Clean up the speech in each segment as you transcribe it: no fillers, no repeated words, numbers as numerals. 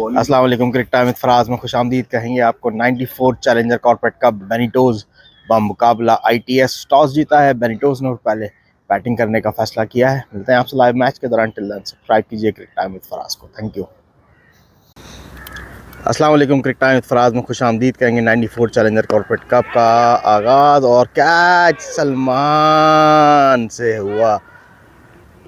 अस्सलाम वालेकुम। Cricket time with Faraz में खुशामदीद कहेंगे आपको। 94 चैलेंजर कॉर्पोरेट कप बेनिटोज मुकाबला ITS। टॉस जीता है बेनिटोज ने और पहले बैटिंग करने का फैसला किया है। मिलते हैं आपसे लाइव मैच के दौरान। टिल देन सब्सक्राइब कीजिए क्रिकेट टाइम विद फराज को। Thank you. अस्सलाम वालेकुम। क्रिकेट टाइम विद फराज में खुशामदीद कहेंगे। 94 चैलेंजर कॉर्पोरेट कप का आगाज़ और कैच सलमान से हुआ।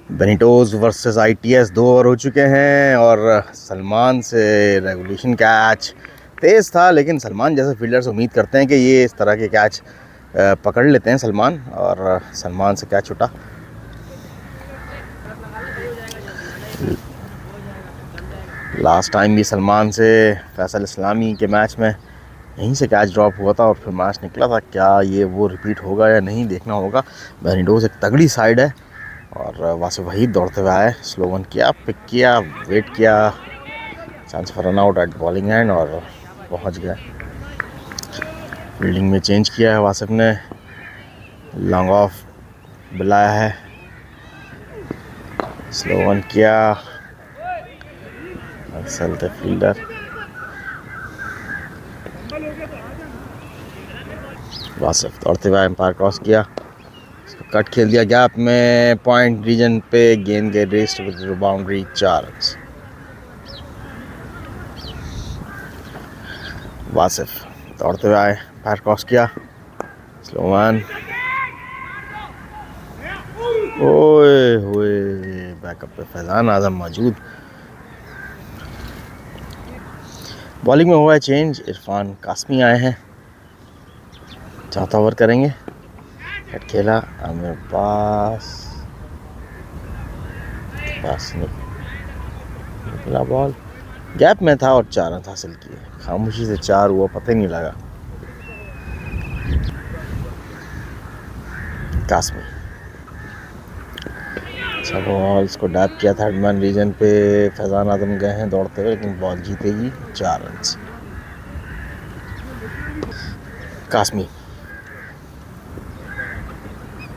बेनिटोज वर्सेस ITS 2 ओवर हो चुके हैं और सलमान से रेगुलेशन कैच तेज़ था, लेकिन सलमान जैसे फील्डर से उम्मीद करते हैं कि ये इस तरह के कैच पकड़ लेते हैं सलमान, और सलमान से कैच उठा। लास्ट टाइम भी सलमान से फैसल इस्लामी के मैच में यहीं से कैच ड्रॉप हुआ था और फिर मैच निकला था। क्या ये वो रिपीट होगा या नहीं, देखना होगा। बेनिटोज एक तगड़ी साइड है और वासिफ वहीद दौड़ते हुए आए। स्लो वन किया, पिक किया, वेट किया, chance for run out at bowling and और पहुंच गया। फील्डिंग में चेंज किया है वासिफ ने, लॉन्ग ऑफ बुलाया है, स्लो वन किया, असल थे फील्डर। वासिफ दौड़ते हुए एम्पायर क्रॉस किया, कट खेल दिया गैप में, पॉइंट रीजन पे, गेंद के rest with boundary, 4 run. Wasif दौड़ते हुए आए, एम्पायर क्रॉस किया, स्लो वन, ओए होए, बैकअप पे फैजान आजम मौजूद। बॉलिंग में हुआ है चेंज, इरफान कासमी आए हैं, चौथा ओवर करेंगे। हेड खेला, आमिर पास निकला बॉल, गैप में था और 4 रन हासिल किए। खामोशी से 4 हुआ, पता ही नहीं लगा। कासमी अच्छा बॉल्स को डैप किया, थर्ड मैन रीजन पे फैजान आजम गए हैं दौड़ते हुए, लेकिन बॉल जीतेगी, 4 रन। कासमी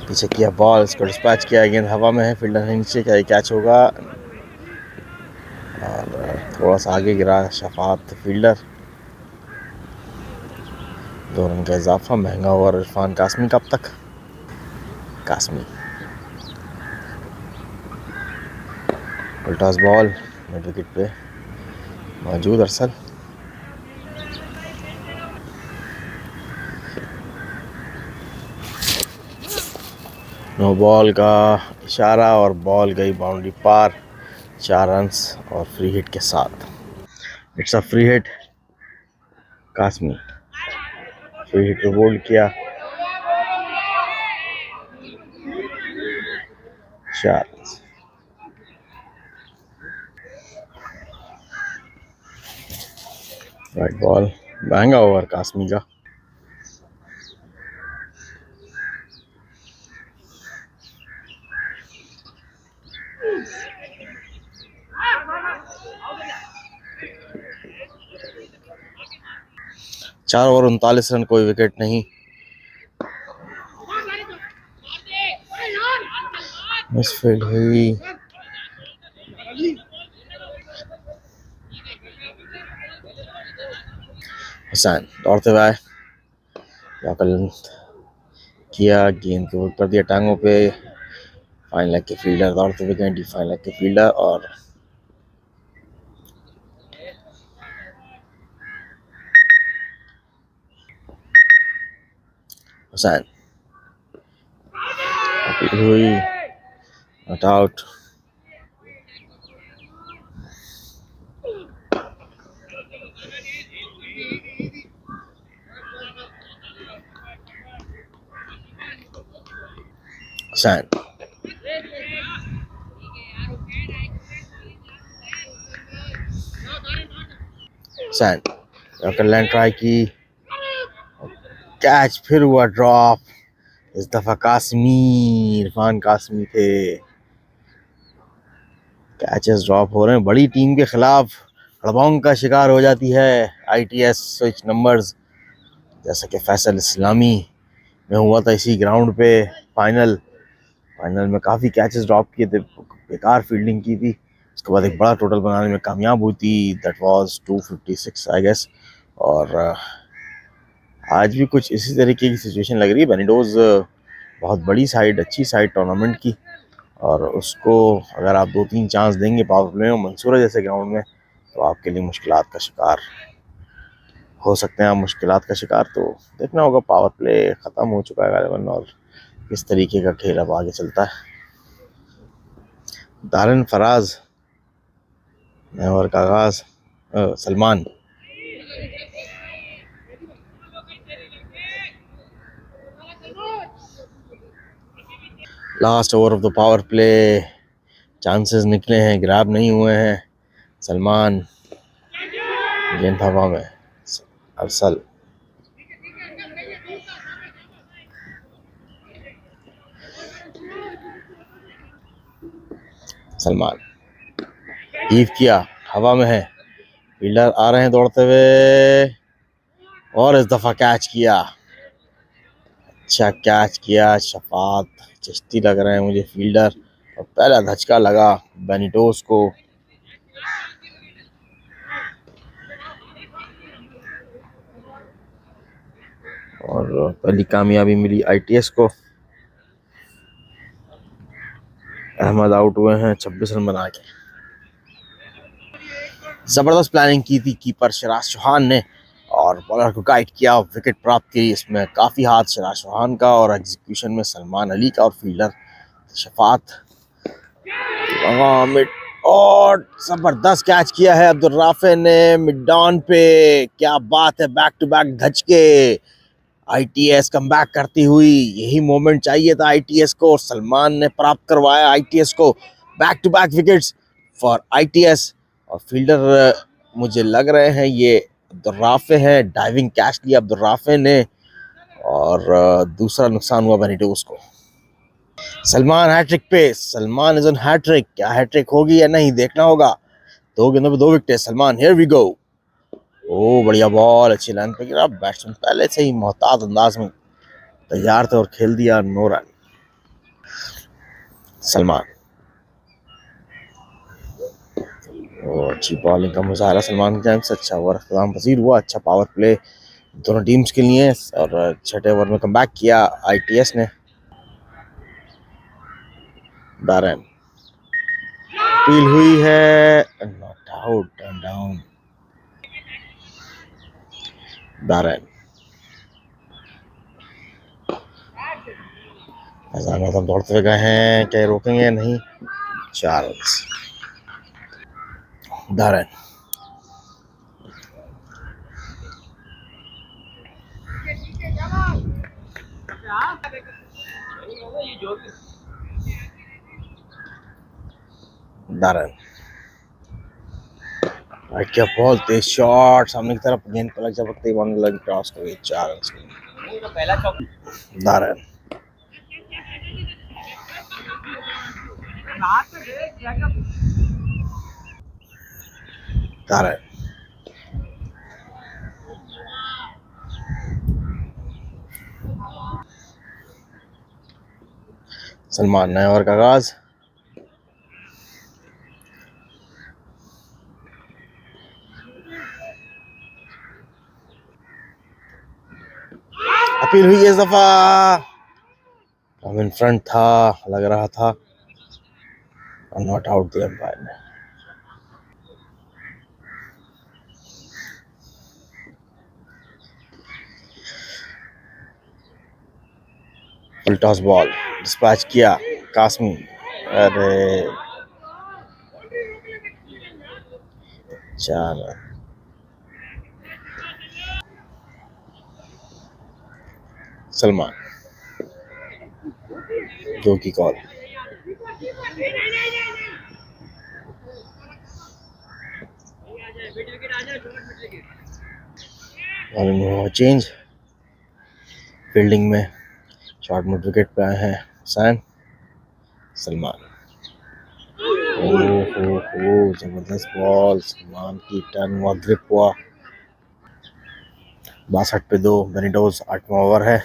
पीछे किया, बॉल इसको डिस्पैच किया, गेंद हवा में है, फील्डर है नीचे, क्या ये कैच होगा? और थोड़ा सा आगे गिरा शफात फील्डर। 2 रन का इजाफा, महंगा ओवर इरफान कासमी का अब तक। कासमी उल्टास बॉल, मिड विकेट पे मौजूद अरसल। नो बॉल का इशारा और बॉल गई बाउंड्री पार, 4 रन्स और फ्री हिट के साथ। It's a free hit. Qasmi free hit को बोल्ड किया, 4 रन्स। राइट बॉल, महंगा ओवर कासमी का। चार ओवर 39 रन, कोई विकेट नहीं। मिसफील्ड हुई, हुसैन दौड़ते हुए आए, किया, गेंद को कर दिया टांगों पे, फाइन लेग के फील्डर दौड़ते हुए गए, फाइन लेग के फील्डर और हुसैन अपील हुई, not out. Hussain Hussain land try की, कैच फिर हुआ ड्रॉप। इस दफा कासमी, इरफान कासमी थे। कैचेस ड्रॉप हो रहे हैं, बड़ी टीम के खिलाफ हड़बोंग का शिकार हो जाती है ITS। स्विच नंबर्स जैसा कि फैसल इस्लामी में हुआ था इसी ग्राउंड पे। फाइनल में काफ़ी कैचेस ड्रॉप किए थे, बेकार फील्डिंग की थी। उसके बाद एक बड़ा टोटल बनाने में कामयाब हुई थी, दैट वाज 256 आई गेस। और आज भी कुछ इसी तरीके की सिचुएशन लग रही है। बेनिटोज बहुत बड़ी साइड, अच्छी साइड टूर्नामेंट की, और उसको अगर आप 2-3 चांस देंगे पावर प्ले में मंसूरा जैसे ग्राउंड में, तो आपके लिए मुश्किलात का शिकार हो सकते हैं। आप मुश्किलात का शिकार तो देखना होगा। पावर प्ले ख़त्म हो चुका है गालिबन, और किस तरीके का खेल अब आगे चलता है। दारन फराज ओवर का आगाज, Salman last over of the power play, chances निकले हैं, ग्रैब नहीं हुए हैं। सलमान, गेंद हवा में, अरसल, सलमान हीव किया, हवा में है, फील्डर आ रहे हैं दौड़ते हुए, और इस दफा कैच किया। अच्छा कैच किया, शफात चिश्ती लग रहे हैं मुझे फील्डर, और पहला धचका लगा बेनिटोस को। और पहली कामयाबी मिली आईटीएस को। अहमद आउट हुए हैं 26 रन बना के। जबरदस्त प्लानिंग की थी कीपर शिराज चौहान ने, और बॉलर को गाइड किया, विकेट प्राप्त की। इसमें काफी हाथ शिराज चौहान का, और एग्जीक्यूशन में सलमान अली का, और फील्डर शफात। और जबरदस्त कैच किया है अब्दुल राफे ने मिड ऑन पे। क्या बात है, बैक टू बैक धचके, आईटीएस कमबैक करती हुई। यही मोमेंट चाहिए था आईटीएस को, और सलमान ने प्राप्त करवाया आईटीएस को back to back wickets for ITS. और फील्डर मुझे लग रहे हैं ये अब्दुल राफे हैं, डाइविंग कैच लिया अब्दुल राफे ने, और दूसरा नुकसान हुआ बेनिटोस को। सलमान हैट्रिक पे, सलमान इज ऑन हैट्रिक। क्या हैट्रिक होगी या नहीं देखना होगा। 2 गेंदों पे 2 wicket. Salman, here we go. Oh बढ़िया बॉल, अच्छी लाइन पे गिरा। बैट्समैन पहले से ही मोहतात अंदाज में तैयार थे, और खेल दिया 9 रन। सलमान, अच्छी बॉलिंग का मुजाहरा सलमान की जानिब से। अच्छा ओवर अख्ताम पसीर हुआ, अच्छा पावर प्ले दोनों टीम्स के लिए, और छठे ओवर में कमबैक किया आईटीएस ने। दारन अपील हुई है, नॉट आउट, टर्न डाउन। दारन हम दौड़ते हुए गए हैं, क्या रोकेंगे? नहीं। 4 रन। दारन दारन क्या बॉल, तेज शॉट सामने की तरफ, गेंद पलक झपकते ही वन लग क्रॉस कर गई। 4 रन। दारन दारन सलमान, नए ओवर का आगाज। अपील हुई इस दफा, इन फ्रंट था, लग रहा था, नॉट आउट दिया अंपायर ने। फुल टॉस बॉल डिस्पैच किया कासमी। अरे 4 रन। सलमान, जो की कॉल। चेंज फील्डिंग में शॉर्ट मिड विकेट पे आए हैं हुसैन। सलमान, ओ जबरदस्त बॉल, सलमान की टर्न हुआ, ग्रिप हुआ। 62 पे 2। बेनिटोज 8वां ओवर है।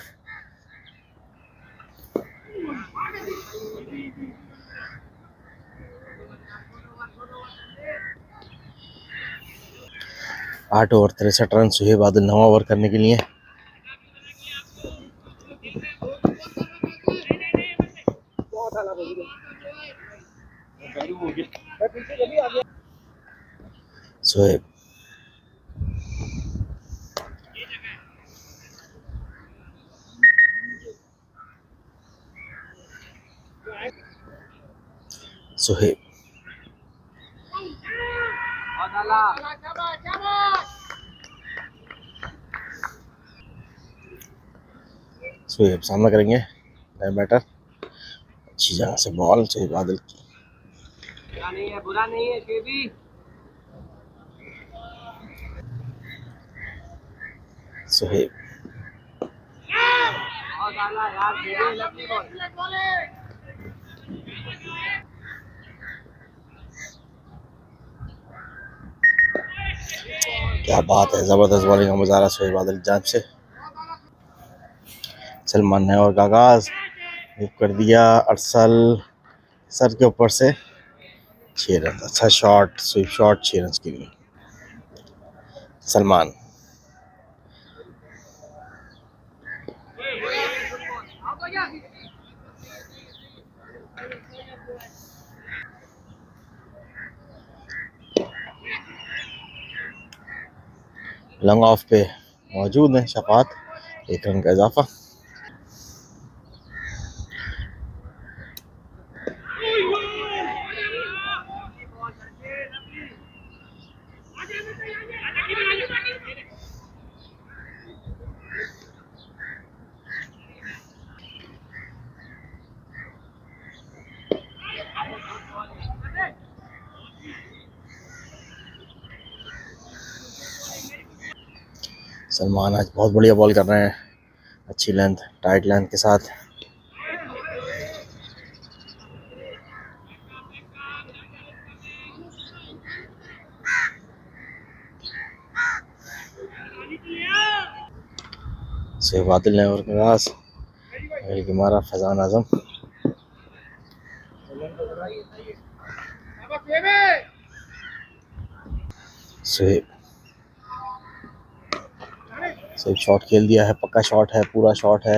8 over 63 run Suhaib Adil 9 over करने के लिए। सुहेब सुहेब सुहेब सामना करेंगे नए बैटर। अच्छी जगह से बॉल सुहेब आदिल की। बुरा नहीं है सुहेब क्या बात है, जबरदस्त बॉलिंग का मुजाहरा सुहेब आदिल जान से। सलमान ने और का आगाज कर दिया, अरसल सर के ऊपर से 6 रन। अच्छा शॉट, स्वीप शॉट 6 रन के लिए। सलमान लॉन्ग ऑफ पे मौजूद है शफात, 1 रन का इजाफा। सलमान आज बहुत बढ़िया बॉल कर रहे हैं, अच्छी लेंथ, टाइट लेंथ के साथ। सुहेब आदिल ने और आगाज के मारा फैजान आजम। सुहेब शॉट खेल दिया है, पक्का शॉट है, पूरा शॉट है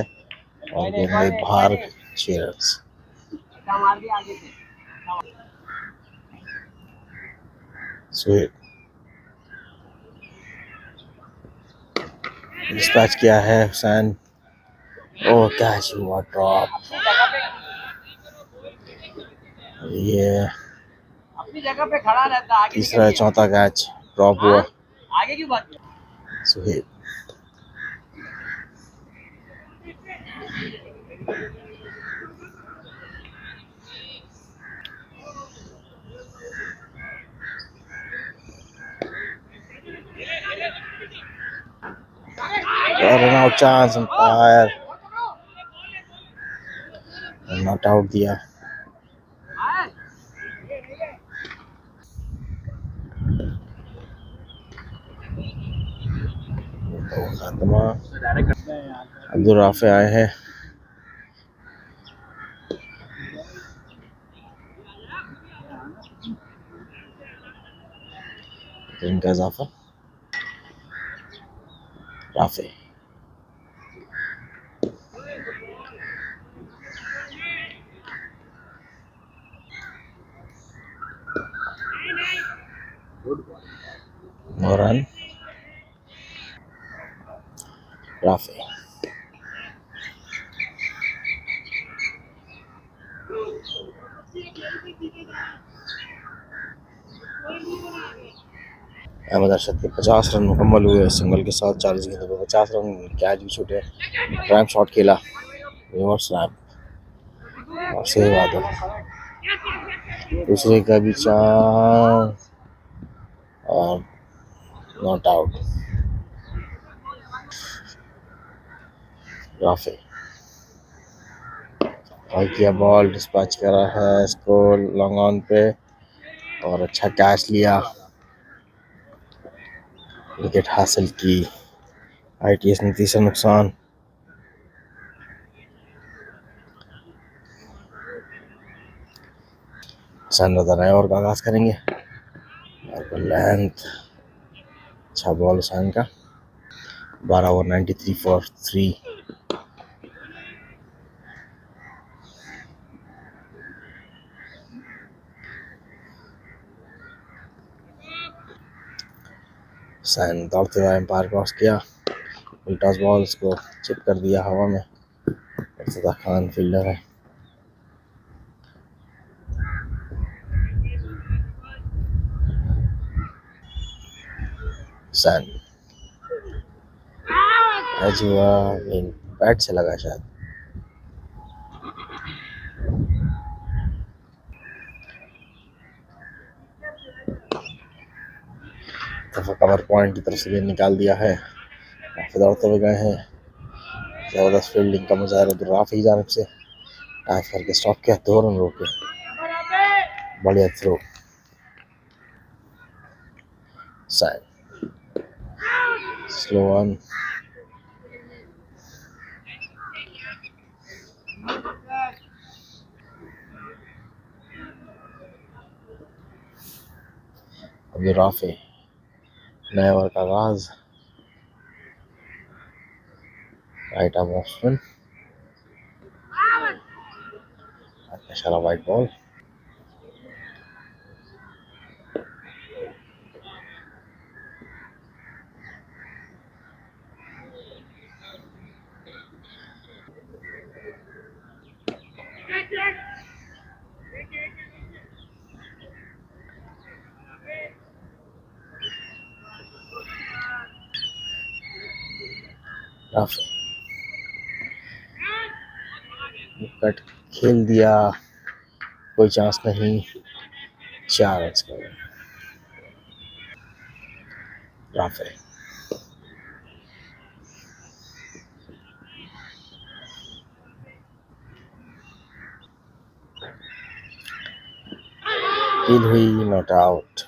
और गेंद में बाहर 6 रन। सुहेब डिस्पैच किया है हुसैन। ओह कैच हुआ, ड्रॉप। ये अपनी जगह पे खड़ा रहता, तीसरा चौथा कैच ड्रॉप हुआ। आगे की बात। Suhaib run out chance, umpire not out दिया। अब्दुल राफे आए हैं। इनका इजाफा राफे। और रन राफे। अहमद अरशद के 50 रन मुकम्मल हुए सिंगल के साथ। 40 गेंदों पे 50 रन, कैच भी छूटे। रैंप शॉट खेला, रिवर्स रैंप और सही बात है। दूसरे का भी चांस और नॉट आउट। राफे और किया, बॉल डिस्पैच करा है इसको लॉन्ग ऑन पे और अच्छा कैच लिया, विकेट हासिल की। ITS ने तीसरा नुकसान। सनराइजर नए ओवर का आगाज करेंगे और लेंथ अच्छा बॉल हुसैन का, 12 ओवर 93 फॉर 3। हुसैन दौड़ते हुए एम्पायर क्रॉस किया, टॉस बॉल को चिप कर दिया हवा में। इर्तिजा खान फील्डर है। हुसैन एज हुआ, बैट से लगा शायद। कवर पॉइंट की तरफ से गेंद निकाल दिया है, काफी दौड़ते हुए गए हैं। जबरदस्त फील्डिंग का मुजाहरा उधर राफी की जानिब से, टाइप करके स्टॉप किया, 2 रन रोके, बढ़िया थ्रो। हुसैन स्लो वन, अभी राफी, नए ओवर का आगाज, राइट आर्म ऑफ स्पिन, इशारा वाइट बॉल। राफी विकेट खेल दिया, कोई चांस नहीं, 4 रन का। राफी फील हुई, नॉट आउट।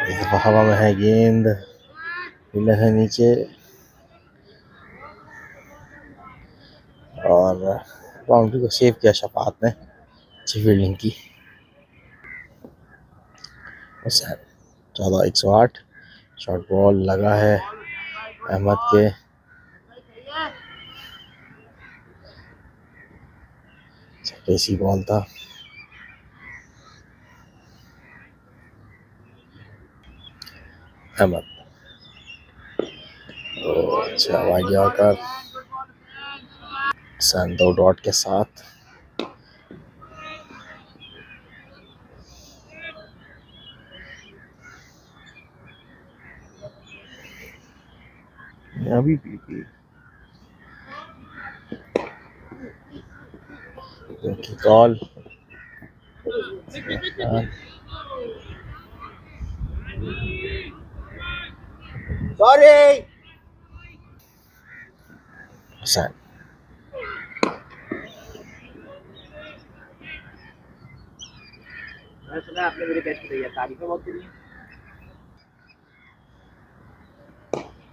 इस दफा हवा में है गेंद, फील्डर है नीचे और बाउंड्री को सेव किया शफात ने, अच्छी फील्डिंग की। हुसैन 14-108, शॉर्ट बॉल लगा है अहमद के, पेसी बॉल था। अहमद अच्छा वाइड यॉर्कर, हुसैन 2 डॉट के साथ। अभी की कॉल, सॉरी। हुसैन मैंने सुना आपने मेरे कैच की तारीफें बहुत करी हैं।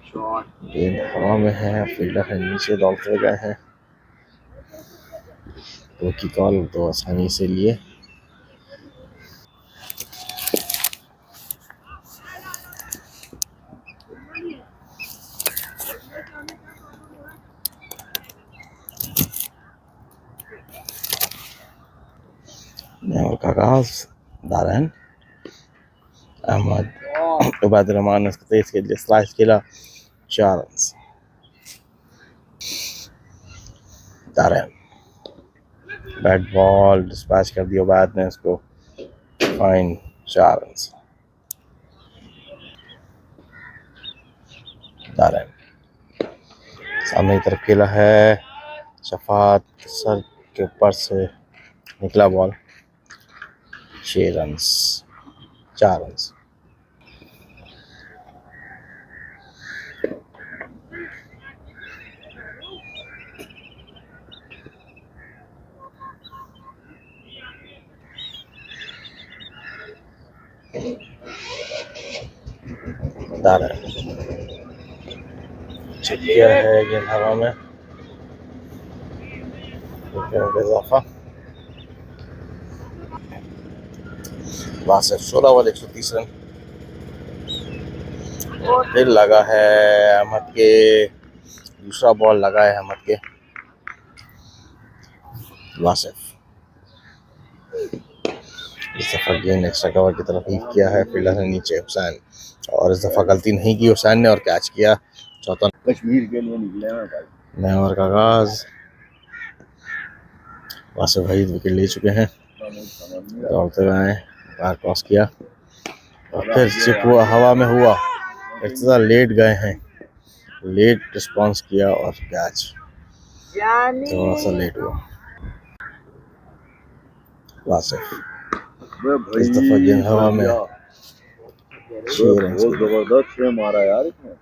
शॉट, गेंद हवा में है, फील्डर है नीचे, दौड़ते गए हैं। 2 की कॉल, 2 आसानी से लिए। और का आगाज, दारन अहमद उबैद रहमान ने इसको तेज के लिए स्लाइस खेला, 4 रन। दारन बैट बॉल डिस्पैच कर दिया उबैद ने इसको, फाइन, 4 रन। दारन सामने की तरफ खेला है, शफात सर के ऊपर से निकला बॉल, 6 रन, 4 रन। दारन चेक किया है गेंद हवा में, इजाफा। Wasif 16 ball 130 run. फिर लगा है अहमद के, दूसरा बॉल लगा है अहमद के। वासिफ इस दफा गेंद एक्स्ट्रा कवर की तरफ हीव किया है, फील्डर है नीचे हुसैन, और इस दफा गलती नहीं की हुसैन ने और कैच किया। चौथा कश्मीर के लिए निकले हैं भाई। नए ओवर का आगाज। वासिफ वहीद विकेट ले चुके हैं, दौड़ते हुए आए, बार क्रॉस किया और फिर चिप हुआ, हवा में हुआ, इतना लेट गए हैं, लेट रिस्पॉन्स किया और कैच थोड़ा सा लेट हुआ। वासिफ इस दफा गेंद हवा में, 6 रन। बहुत जबरदस्त से मारा यार इसने।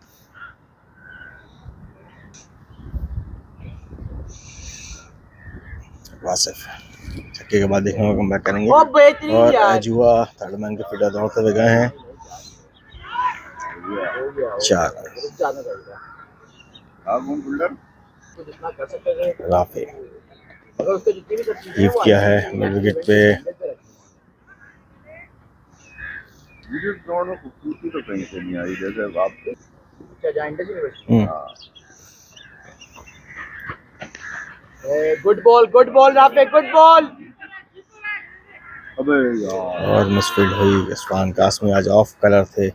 वासिफ छक्के के बाद देखने को कमबैक करेंगे बहुत बेहतरीन और यार। एज हुआ, थर्ड मैन के फील्डर दौड़ते हुए गए हैं, 4 रन। जाना पड़ेगा आप कौन फील्डर? तो जितना कर सकते हैं, राफे अगर उसके जितनी भी तकलीफ हीव किया है मिड विकेट पे। मुझे ग्राउंड में खूबसूरती तो कहीं से नहीं आई, जैसे आप अच्छा जाइंट से good ball Rafe, good ball. अबे यार और मिसफील्ड हुई, इरफान कासमी आज ऑफ कलर थे,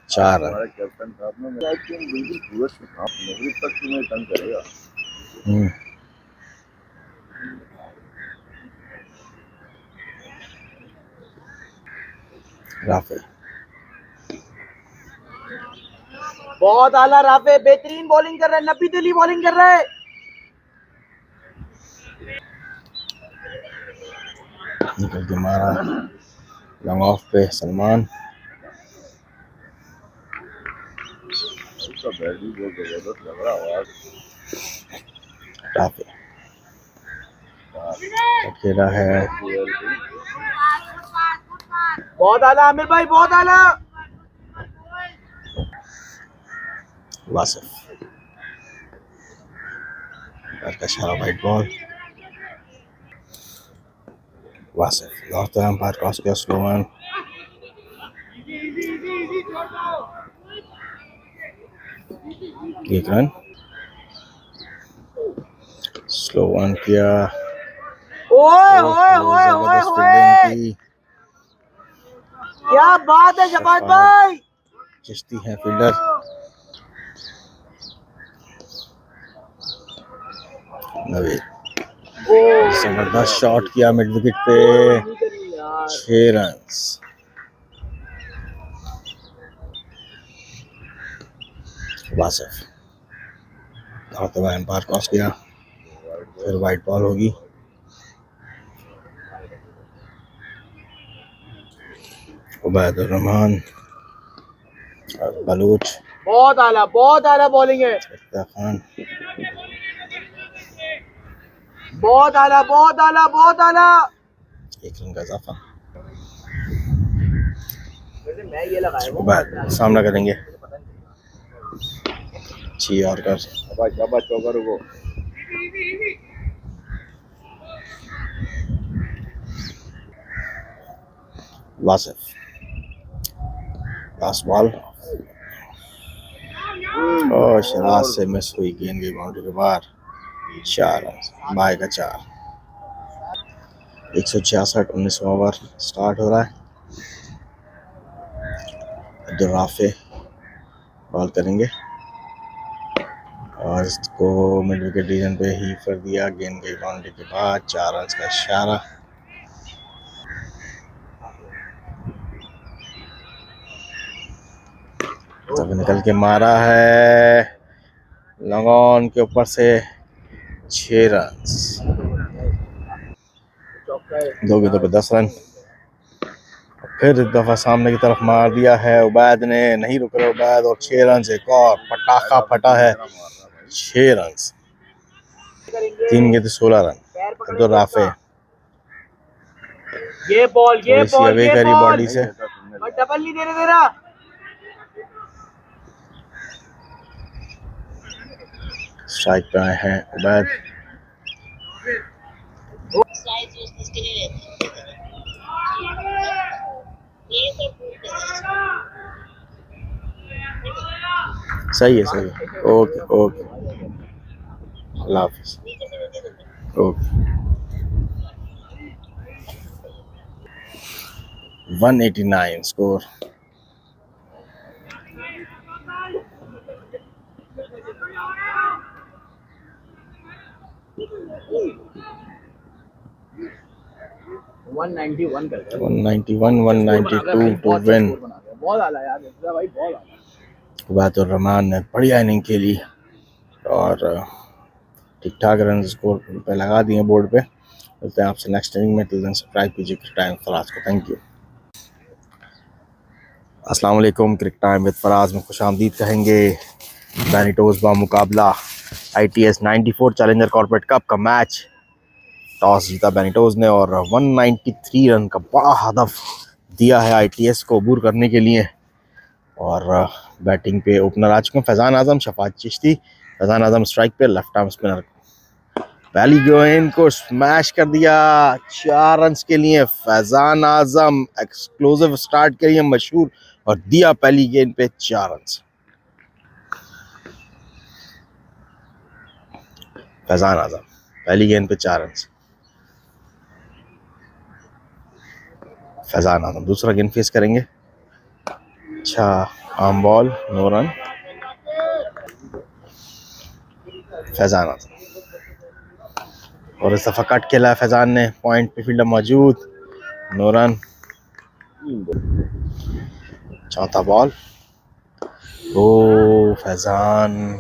4 रन। हमारे कैप्टन साहब ने मेरा टीम बिल्कुल सूरज के साथ मगरिब तक तुम्हें तंग करेगा। राफे बहुत आला राफे, बेहतरीन बॉलिंग कर रहे हैं, नबी दिली बॉलिंग कर रहे हैं। निकल के मारा लॉन्ग ऑफ पे सलमान। उसका बैटिंग बहुत जबरदस्त लग रहा है। राफे अकेला है, बहुत आला आमिर भाई, बहुत आला। वासिफ का इशारा, वाइट बॉल। वासिफ दौड़ते हुए अंपायर क्रॉस किया, स्लो वन। एक रन, स्लो वन किया। ओए ओए ओए ओए जबरदस्त ओए, फील्डिंग की, क्या बात है शफात भाई। चिश्ती है फील्डर। नवीद जबरदस्त शॉट किया मिड विकेट पे, 6 रन। वासिफ दौड़ते हुए एम्पायर क्रॉस किया, फिर वाइट बॉल होगी। उबैदुर रहमान और बलूच, बहुत आला बॉलिंग है, इफ्तिखार खान, बहुत आला बहुत आला बहुत आला। 1 रन का इजाफा। वैसे मैं ये लगाया हूं, उबैद सामना करेंगे, अच्छी और कर। शाबाश चौका रुको। वासिफ लास्ट बॉल और शराज से मिस हुई गेंद की बाउंड्री के बाहर, 4 रन। बाय का 4। 166 19वां ओवर स्टार्ट हो रहा है। अब्दुल राफे बॉल करेंगे और इसको मिड विकेट रीजन पे ही कर दिया, गेंद की बाउंड्री के बाद, 4 रन का इशारा। तब निकल के मारा है लॉन्ग ऑन के ऊपर से, 6 रन। 2 गेंदों पे 10 रन। फिर एक दफा सामने की तरफ मार दिया है उबैद ने, नहीं रुक रहा उबैद, और 6 रन से एक और पटाखा फटा है, 6 रन। 3 गेंद 16 रन। अब्दुल राफे ये बॉल अवे करी बॉडी से, डबल नहीं देने दे रहा। स्ट्राइक पे आए हैं उबैद। सही है, सही है। ओके ओके, अल्लाह हाफिज। ओके। 189 स्कोर। वन 191 कर दिया। 191 192 टू बहुत अच्छा विन। स्कोर बना दिया, बहुत आला यार मिर्जा भाई, बहुत आला। उबैदुर रहमान ने बढ़िया इनिंग खेली और ठीक ठाक रन स्कोर पे लगा दिए बोर्ड पे। मिलते हैं आपसे नेक्स्ट इनिंग में। टिल देन सब्सक्राइब कीजिए क्रिकेट टाइम फराज को। Thank you. अस्सलाम वालेकुम। क्रिकेट टाइम विद फराज में खुश आमदीद कहेंगे। बेनिटोज बा मुकाबला ITS 94 चैलेंजर कॉर्पोरेट कप का मैच। टॉस जीता बेनिटोज ने और 193 रन का बड़ा हदफ दिया है ITS को अबूर करने के लिए। और बैटिंग पे ओपनर आ चुके हैं फैज़ान आज़म, शफात चिश्ती। फैज़ान आज़म स्ट्राइक पे, लेफ्ट आर्म स्पिनर पहली गेंद को स्मैश कर दिया 4 रन के लिए। फैज़ान आज़म एक्सक्लूसिव स्टार्ट के लिए मशहूर और दिया पहली गेंद पे 4 रन। फैज़ान आज़म पहली गेंद पे 4 रन। फैज़ान आज़म दूसरा गेंद फेस करेंगे। अच्छा arm ball, no run. Faizan Azam और इस दफा कट खेला फैज़ान ने, पॉइंट पे फील्डर मौजूद, नो रन। चौथा बॉल, ओ फैज़ान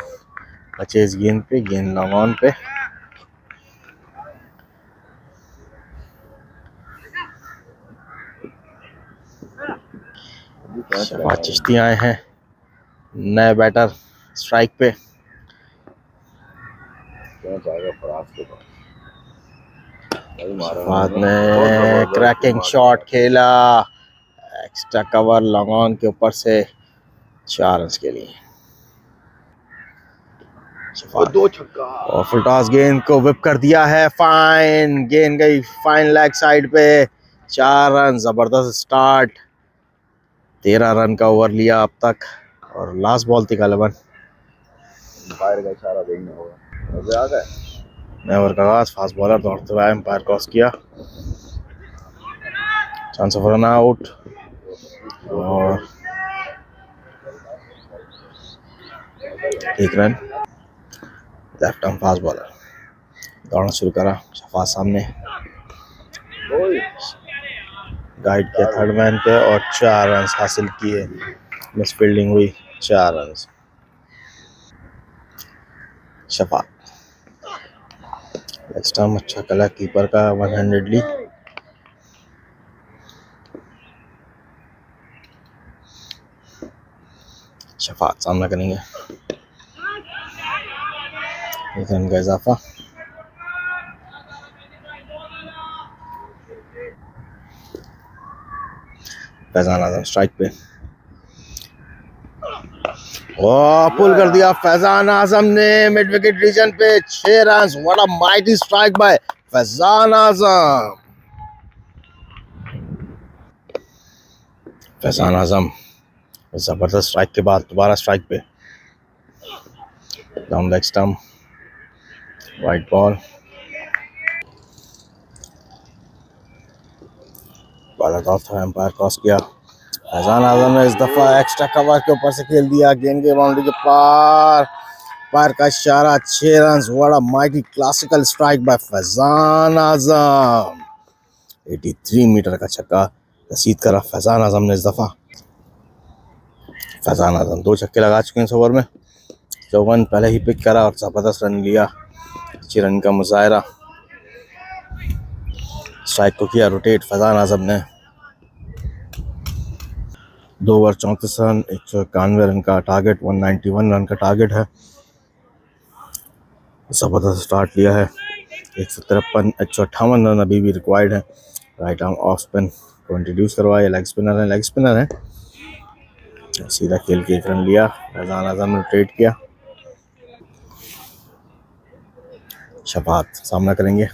बचे इस गेंद पे, गेंद लॉन्ग ऑन पे। शफात चिश्ती आए हैं नए बैटर स्ट्राइक पे। शफात ने क्रैकिंग शॉट खेला, एक्स्ट्रा कवर लॉन्ग ऑन के ऊपर से 4 रन के लिए। दो छक्का और फुल टॉस गेंद को विप कर दिया है, फाइन गेंद गई फाइन लेग साइड पे, 4 रन। जबरदस्त स्टार्ट, 13 रन का ओवर लिया अब तक और लास्ट बॉल थी गालिबन। एम्पायर का इशारा देखना होगा। मजे आ गए। नए ओवर का आगाज, फास्ट बॉलर दौड़ते हुए एम्पायर क्रॉस किया, चांस ऑफ रन आउट। और 1 run. Left arm fast bowler दौड़ना शुरू करा, शफात सामने गाइड किया थर्ड मैन पे और 4 रन हासिल किए। मिस फील्डिंग हुई, 4 रन। शफात नेक्स्ट टाइम अच्छा कला कीपर का 100 ली। शफात सामना करेंगे, 1 रन का इजाफा। फैज़ान आज़म स्ट्राइक पे, पुल कर दिया फैज़ान आज़म ने मिड विकेट रीजन पे, 6 run. What a mighty strike by Faizan Azam. Faizan Azam जबरदस्त स्ट्राइक के बाद दोबारा स्ट्राइक पे, down leg stump, wide ball. बाला टॉप था, एम्पायर क्रॉस किया। फैज़ान आज़म ने इस दफा एक्स्ट्रा कवर के ऊपर से खेल दिया, गेंद के बाउंड्री के पार, पार का इशारा, 6 run. What a mighty classical strike by Faizan Azam. 83 metre का छक्का रसीद करा फैज़ान आज़म ने इस दफा। फैज़ान आज़म 2 छक्के लगा चुके हैं इस ओवर में, 54 पहले ही पिक करा और जबरदस्त रन लिया, 6 रन का मुजाहरा। स्ट्राइक को किया रोटेट फैज़ान आज़म ने। 2 ओवर 34 रन, 191 रन का टारगेट, 191 रन का टारगेट है। ज़बरदस्त स्टार्ट लिया है, 158 रन अभी भी रिक्वायर्ड है। राइट आर्म ऑफ स्पिन को इंट्रोड्यूस करवाया, लेग स्पिनर है। सीधा खेल के 1 रन लिया, फैज़ान आज़म ने ट्रेड किया। शफात सामना करेंगे,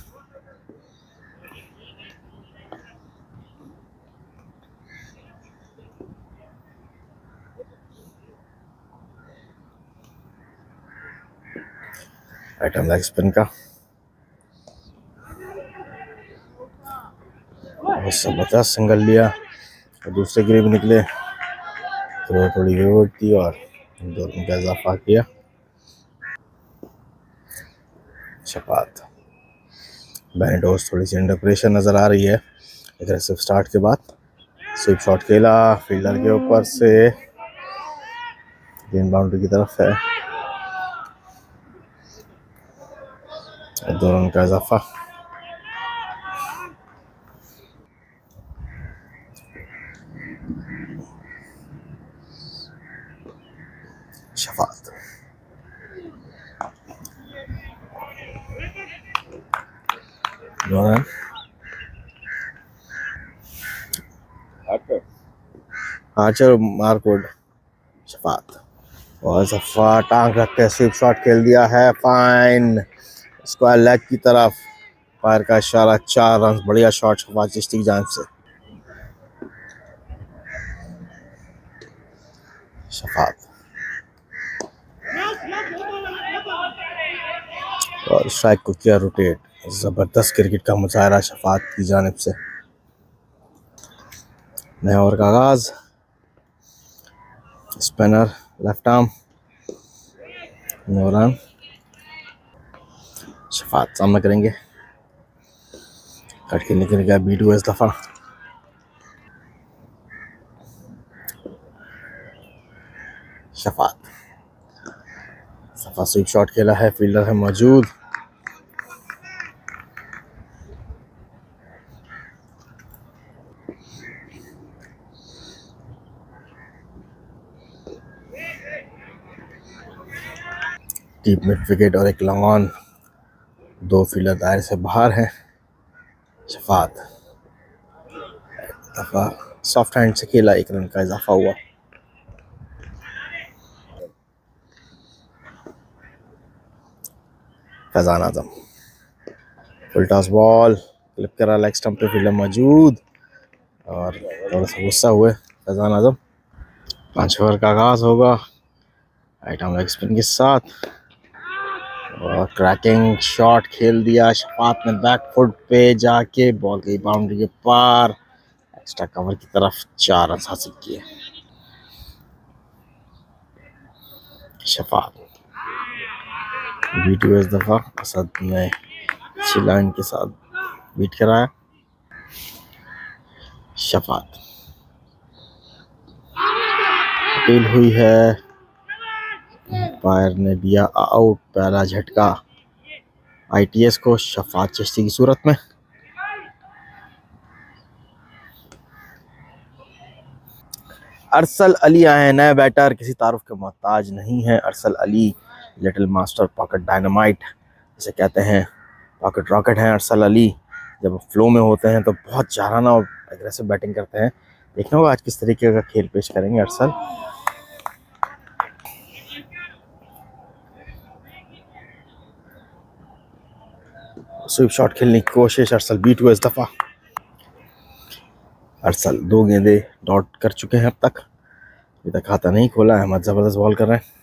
आइटम लेग स्पिन का बहुत जबरदस्त सिंगल लिया और दूसरे गिरे भी निकले, तो थोड़ी विकेट थी और दोनों का इजाफा किया। शफात बेनिटोस थोड़ी सी अंडर प्रेशर नज़र आ रही है। एग्रेसिव स्टार्ट के बाद स्वीप शॉट खेला फील्डर के ऊपर से, गेंद बाउंड्री की तरफ है, 2 रन का इजाफा। शफात आर्चर मार्कवुड शफात और सफा टांग रख के स्वीप शॉट खेल दिया है, फाइन स्क्वायर लेग की तरफ, फायर का इशारा, 4 रन, बढ़िया शॉट शफात चिश्ती की जानिब से। शफात और स्ट्राइक को किया रोटेट, जबरदस्त क्रिकेट का मुजाहरा शफात की जानिब से। नए ओवर का आगाज, spinner left arm, 9 run. Shafat सामना करेंगे, कट के निकल गया B2 इस दफा। शफात सफा स्वीप शॉट खेला है, फील्डर है मौजूद, डीप मिड विकेट और एक लॉन्ग ऑन, 2 फील्डर दायरे से बाहर हैं। शफात दफा सॉफ्ट हैंड से खेला, 1 रन का इजाफा हुआ। फैजान आजम फुल टॉस बॉल क्लिप करा, लेग स्टंप पे फील्डर मौजूद और थोड़ा सा गुस्सा हुए फैजान आजम। 5 ओवर का आगाज होगा आइटम लेग स्पिन के साथ और क्रैकिंग शॉट खेल दिया शफात ने, बैक फुट पे जाके बॉल की बाउंड्री के पार एक्स्ट्रा कवर की तरफ 4 रन हासिल किए। शफात B2 इस दफा असद ने अच्छी लाइन के साथ बीट कराया। शफात अपील हुई है, अंपायर ने दिया आउट, पहला झटका ITS को शफात चिश्ती की सूरत में। अरसल अली आए हैं नए बैटर, किसी तारुफ के मोहताज नहीं है। Arsal Ali little master pocket dynamite जिसे कहते हैं, पॉकेट रॉकेट हैं अरसल अली। जब फ्लो में होते हैं तो बहुत चाराना और एग्रेसिव बैटिंग करते हैं। देखना होगा आज किस तरीके का खेल पेश करेंगे अरसल। स्वीप शॉट खेलने की कोशिश, अरसल B2 इस दफा। अरसल 2 गेंदे डॉट कर चुके हैं अब तक, अभी तक खाता नहीं खोला। अहमद जबरदस्त बॉल कर रहे हैं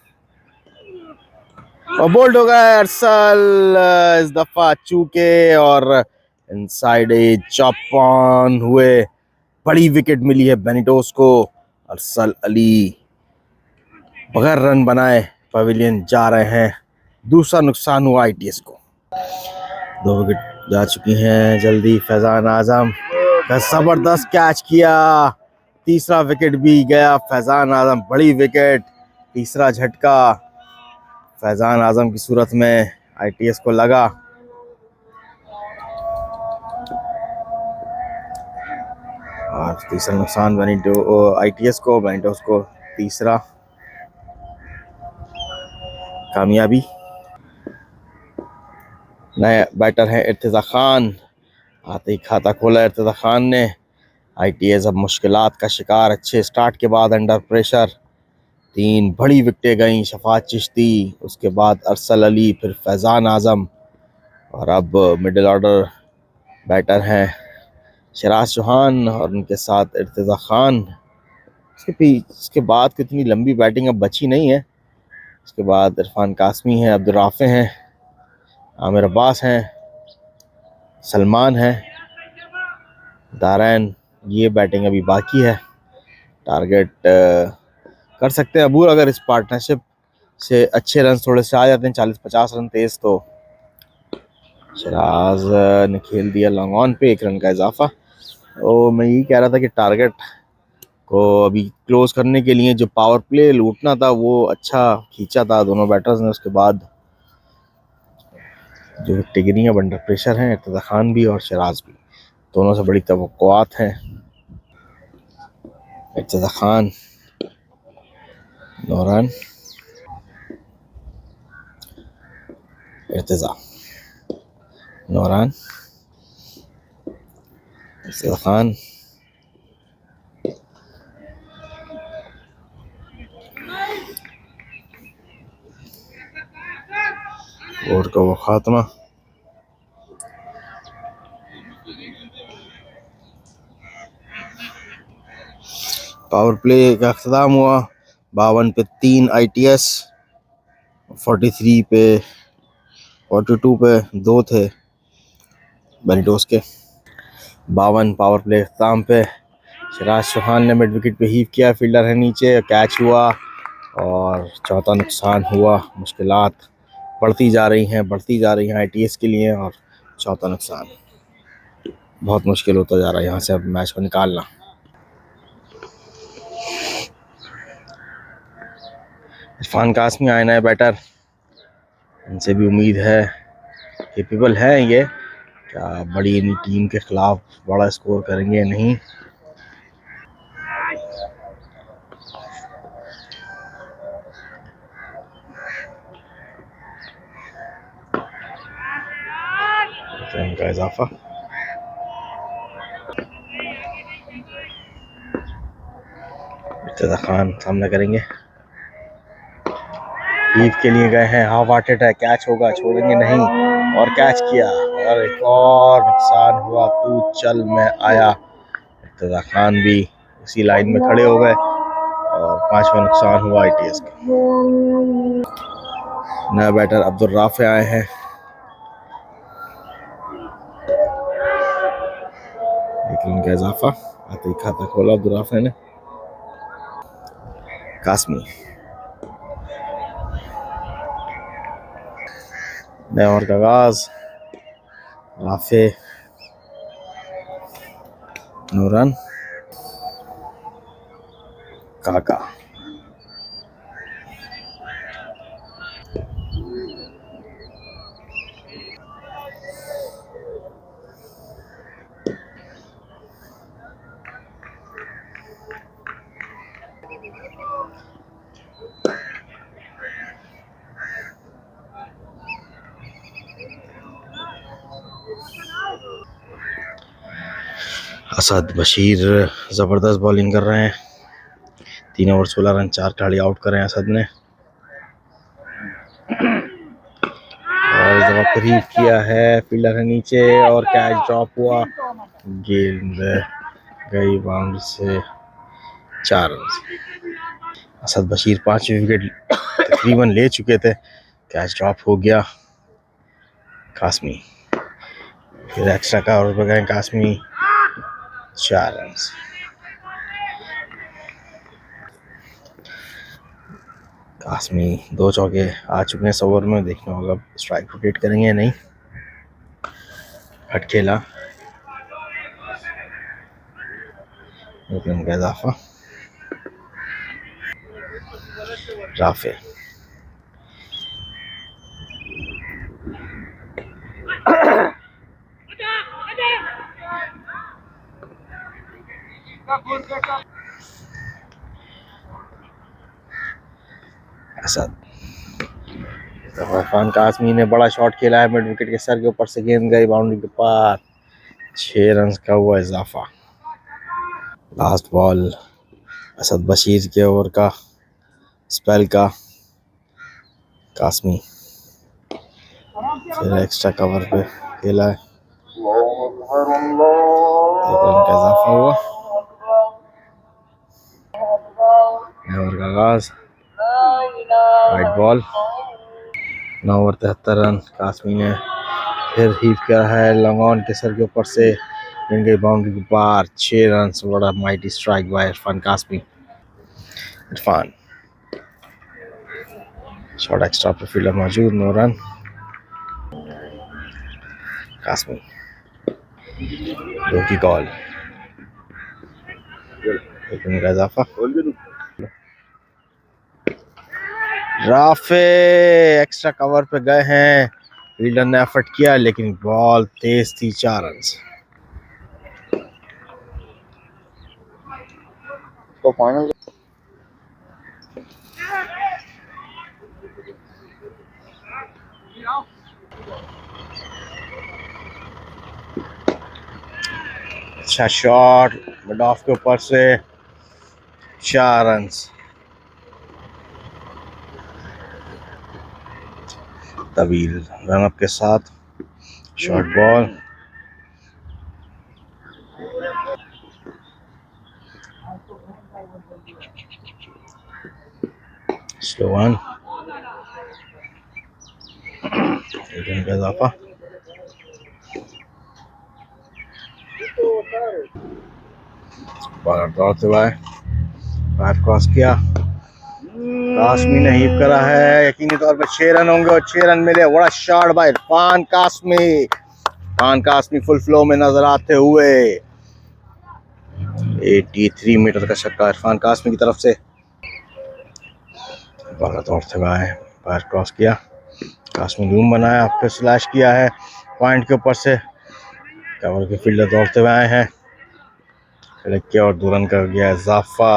और बोल्ड हो गए अरसल इस दफा चूके और इनसाइड एज चॉप ऑन हुए, बड़ी विकेट मिली है बेनिटोस को। अरसल अली बगैर रन बनाए पवेलियन जा रहे हैं, दूसरा नुकसान हुआ ITS को। 2 विकेट जा चुकी हैं जल्दी। फैजान आजम का जबरदस्त कैच किया, तीसरा विकेट भी गया फैजान आजम, बड़ी विकेट, तीसरा झटका फैजान आजम की सूरत में ITS को लगा। और तीसरा नुकसान ITS को, बेनिटोस को तीसरा कामयाबी। नए बैटर हैं इर्तिजा खान, आते ही खाता खोला इर्तिजा खान ने। ITS अब मुश्किलात का शिकार, अच्छे स्टार्ट के बाद अंडर प्रेशर, 3 बड़ी विकेटें गईं, शफात चिश्ती, उसके बाद अरसल अली, फिर फैजान आजम और अब मिडिल ऑर्डर बैटर हैं शराज चौहान और उनके साथ इर्तिजा खान। इसके बाद कितनी लंबी बैटिंग अब बची नहीं है। इसके बाद इरफान कासमी है, अब्दुल राफे हैं, आमिर अब्बास हैं, सलमान हैं, दारैन। ये बैटिंग अभी बाकी है। टारगेट कर सकते हैं अबूर अगर इस पार्टनरशिप से अच्छे रन थोड़े से आ जाते हैं, 40-50 रन तेज, तो शराज ने खेल दिया लॉन्ग ऑन पे 1 रन का इजाफा। और मैं यही कह रहा था कि टारगेट को अभी क्लोज करने के लिए जो पावर प्ले लूटना था वो अच्छा खींचा था दोनों बैटर्स ने। उसके बाद जो टिगरी अब अंडर प्रेशर हैं, इर्तिजा खान भी और शराज भी, दोनों से बड़ी तवक्कुआत हैं। Irtiza Khan, 9 run, Irtiza 9 run, Irtiza Khan, over का वो खात्मा। पावर प्ले का अख्ताम हुआ। 52 पे 3 ITS, 43 पे 42 पे 2 थे बेनिटोस के। 52 पावर प्ले अख्ताम पे सिराज चौहान ने मिड विकेट पे हीव किया, फील्डर है नीचे, कैच हुआ और चौथा नुकसान हुआ। मुश्किलात बढ़ती जा रही हैं ITS के लिए, और चौथा नुकसान बहुत मुश्किल होता जा रहा है यहाँ से अब मैच को निकालना। इरफान कासमी आए नए बैटर, इनसे भी उम्मीद है, कैपेबल है ये, क्या बड़ी टीम के खिलाफ बड़ा स्कोर करेंगे या नहीं। रन का इजाफा। इर्तिजा खान सामना करेंगे, हीव के लिए गए हैं, हाफ हार्टेड है, कैच होगा, छोड़ेंगे नहीं, और कैच किया, और एक और नुकसान हुआ, तू चल मैं आया। इर्तिजा खान भी इसी लाइन में खड़े हो गए और 5वां नुकसान हुआ ITS का। नया बैटर अब्दुल राफे आए हैं, एक रन का इजाफा, आते ही खाता खोला अब्दुल राफे ने। कासमी, नए ओवर का आगाज, राफे 9 रन, काका असद बशीर ज़बरदस्त बॉलिंग कर रहे हैं, 3 ओवर 16 रन, 4 खिलाड़ी आउट कर रहे हैं असद ने, और जगह पर हीव किया है, फील्डर है नीचे और कैच ड्रॉप हुआ, गेंद गई बाउंड्री से 4 रन। असद बशीर 5 विकेट तकरीबन ले चुके थे, कैच ड्रॉप हो गया। कासमी फिर एक्स्ट्रा का ओवर पर गए, कासमी 4 रन। कासमी 2 चौके आ चुके हैं इस ओवर में, देखना होगा स्ट्राइक रोटेट करेंगे या नहीं। हट खेला, 1 रन का इजाफा। राफे असद, इरफान कासमी ने बड़ा शॉट खेला है, मिड विकेट के सर के ऊपर से गेंद गई बाउंड्री के पार, 6 रन का हुआ इजाफा। लास्ट बॉल असद बशीर के ओवर का स्पेल का, कासमी फिर एक्स्ट्रा कवर पे खेला है, 1 रन का इजाफा हुआ। ओवर का आगाज, wide ball, 9 over 73 run. Qasmi ने फिर हीव किया है लॉन्ग ऑन के सर के ऊपर से, गई बाउंड्री के पार। 6 रन। बड़ा mighty strike by Irfan Qasmi. Irfan shot extra पर फील्डर मौजूद, 9 रन। कासमी 2 की कॉल, 1 रन का इजाफा। राफे एक्स्ट्रा कवर पे गए हैं, फील्डर ने एफर्ट किया लेकिन बॉल तेज थी। 4 रन। तो फाइनल अच्छा शॉट मिड ऑफ के ऊपर से, 4 रन। तवील रन अप के साथ short ball, slow one, 1 run का इजाफा। बॉलर दौड़ते हुए पार क्रॉस किया, कासमी ने हीव करा है, यकीनी तौर पर 6 रन होंगे और 6 रन मिले। बड़ा shot bye Irfan Qasmi. Irfan Qasmi full flow में नजर आते हुए, 83 मीटर का छक्का इरफान कासमी की तरफ से। बॉलर दौड़ते हुए आए, पार क्रॉस किया, कासमी जूम बनाया, फिर स्लैश किया है पॉइंट के ऊपर से। कवर के फील्डर दौड़ते हुए आए हैं, क्लिक किया और 2 रन कर गया इजाफा।